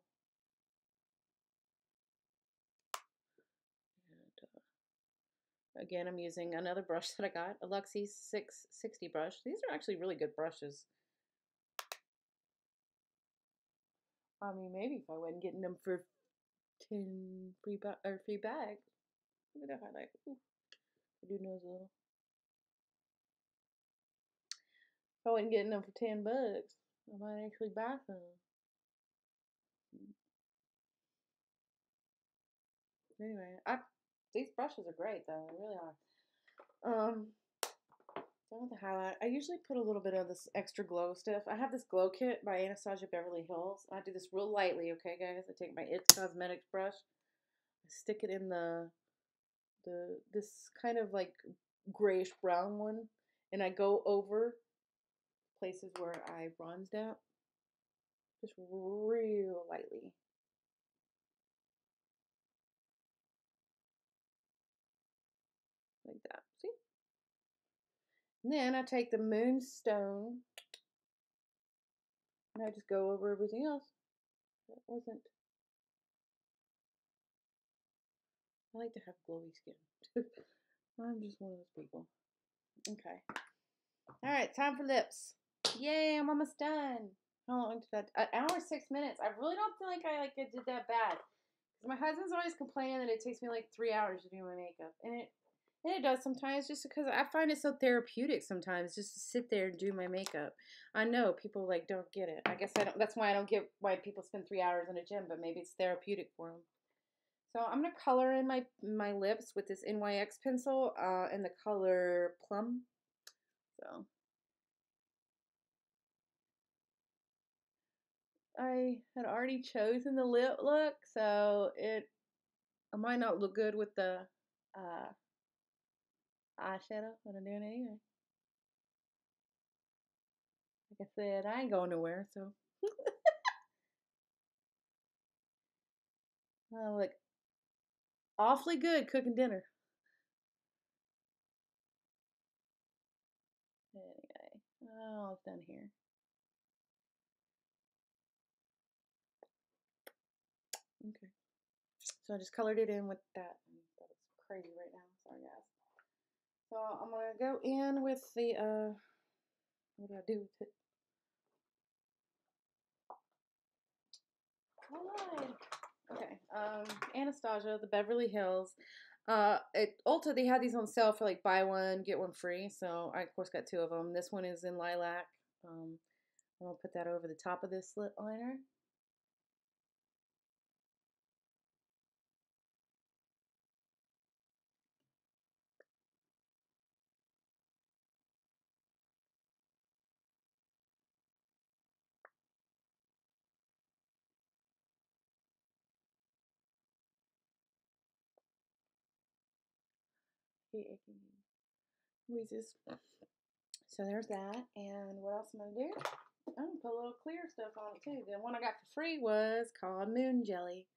A: And, again, I'm using another brush that I got, a Luxie 660 brush. These are actually really good brushes. I mean, maybe if I wasn't getting them for 10 free bags. Look at that highlight. Ooh, I do nose a little. If I wasn't getting them for $10, I might actually buy some. Anyway, these brushes are great though. They really are. Done with the highlight. I usually put a little bit of this extra glow stuff. I have this glow kit by Anastasia Beverly Hills. I do this real lightly, okay, guys. I take my It's Cosmetics brush, I stick it in this kind of like grayish brown one, and I go over places where I bronzed out, just real lightly. Like that. See? And then I take the moonstone and I just go over everything else. That wasn't. I like to have glowy skin. I'm just one of those people. Okay. All right, time for lips. Yay, I'm almost done. How long did that? An hour, 6 minutes. I really don't feel like I did that bad. My husband's always complaining that it takes me like 3 hours to do my makeup, and it does sometimes, just because I find it so therapeutic sometimes just to sit there and do my makeup. I know people like don't get it. I guess I don't. That's why I don't get why people spend 3 hours in a gym, but maybe it's therapeutic for them. So I'm gonna color in my lips with this NYX pencil in the color Plum. So I had already chosen the lip look, so I might not look good with the uh, eyeshadow, but I'm doing it anyway. Like I said, I ain't going nowhere, so I look awfully good cooking dinner. Anyway, oh, it's done here. Okay, so I just colored it in with that. That is crazy right now. Sorry, guys. So I'm gonna go in with the what do I do with it? I lied. Okay, Anastasia, the Beverly Hills. At Ulta, they had these on sale for like buy one, get one free. So I, of course, got two of them. This one is in lilac. Um, I'm going to put that over the top of this lip liner. Squeezes. So there's that. And what else am I going to do? I'm going to put a little clear stuff on it too. The one I got for free was called Moon Jelly.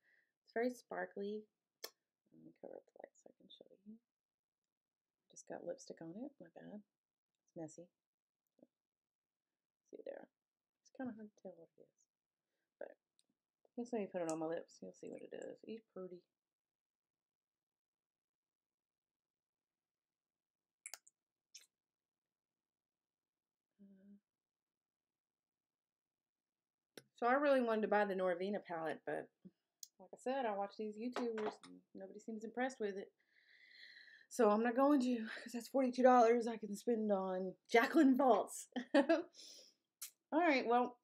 A: It's very sparkly. Let me cover up the light so I can show you. Just got lipstick on it. My bad. It's messy. See there. It's kind of hard to tell what it is. But just let me put it on my lips. You'll see what it is. It's pretty. So I really wanted to buy the Norvina palette, but like I said, I watch these YouTubers and nobody seems impressed with it. So I'm not going to, because that's $42 I can spend on Jacqueline Falls. All right, well,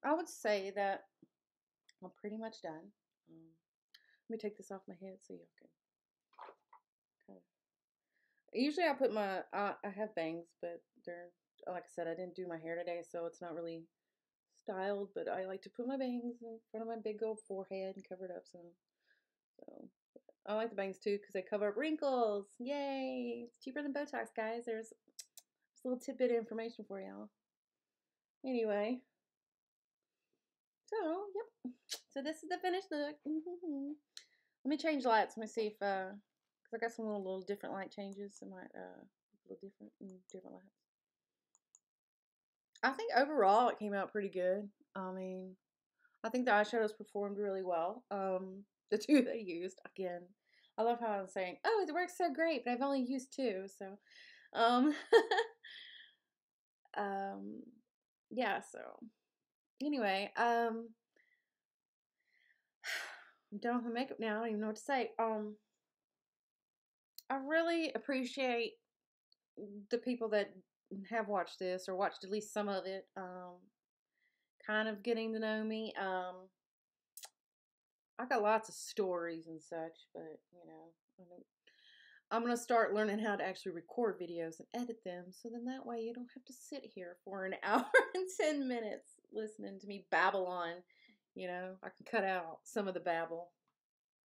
A: I would say that I'm pretty much done. Let me take this off my head so y'all can kind of. Usually I put my, I have bangs, but they're, like I said, I didn't do my hair today, so it's not really styled, but I like to put my bangs in front of my big old forehead and cover it up some. So I like the bangs too because they cover up wrinkles. Yay! It's cheaper than Botox, guys. There's a little tidbit of information for y'all. Anyway, so yep. So this is the finished look. Let me change lights. Let me see if because I got some little different light changes. It might a little different in different lights. I think overall it came out pretty good. I mean, I think the eyeshadows performed really well. The two they used, again, I love how I'm saying, oh, it works so great, but I've only used two, so, um, um, yeah, so, anyway, I'm done with my makeup now, I don't even know what to say. I really appreciate the people that have watched this, or watched at least some of it, kind of getting to know me. I got lots of stories and such, but I'm going to start learning how to actually record videos and edit them, so then that way you don't have to sit here for an hour and 10 minutes listening to me babble on. I can cut out some of the babble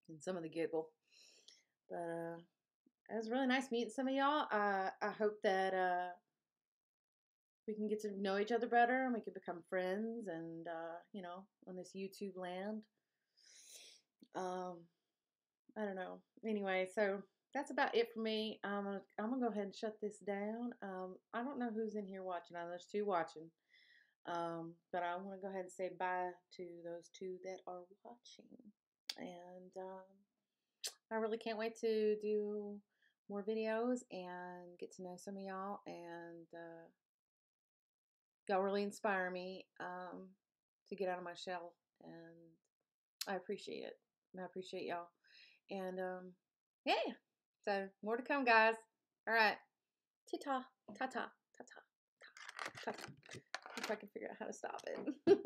A: and some of the giggle. But it was really nice meeting some of y'all. I hope that we can get to know each other better and we can become friends and, on this YouTube land. I don't know. Anyway, so that's about it for me. I'm gonna go ahead and shut this down. I don't know who's in here watching. I know there's two watching. But I want to go ahead and say bye to those two that are watching. And I really can't wait to do more videos and get to know some of y'all. And y'all really inspire me to get out of my shell. And I appreciate it. And I appreciate y'all. And yeah, so more to come, guys. All right. Ta-ta, ta-ta, ta-ta, ta-ta. If I can figure out how to stop it.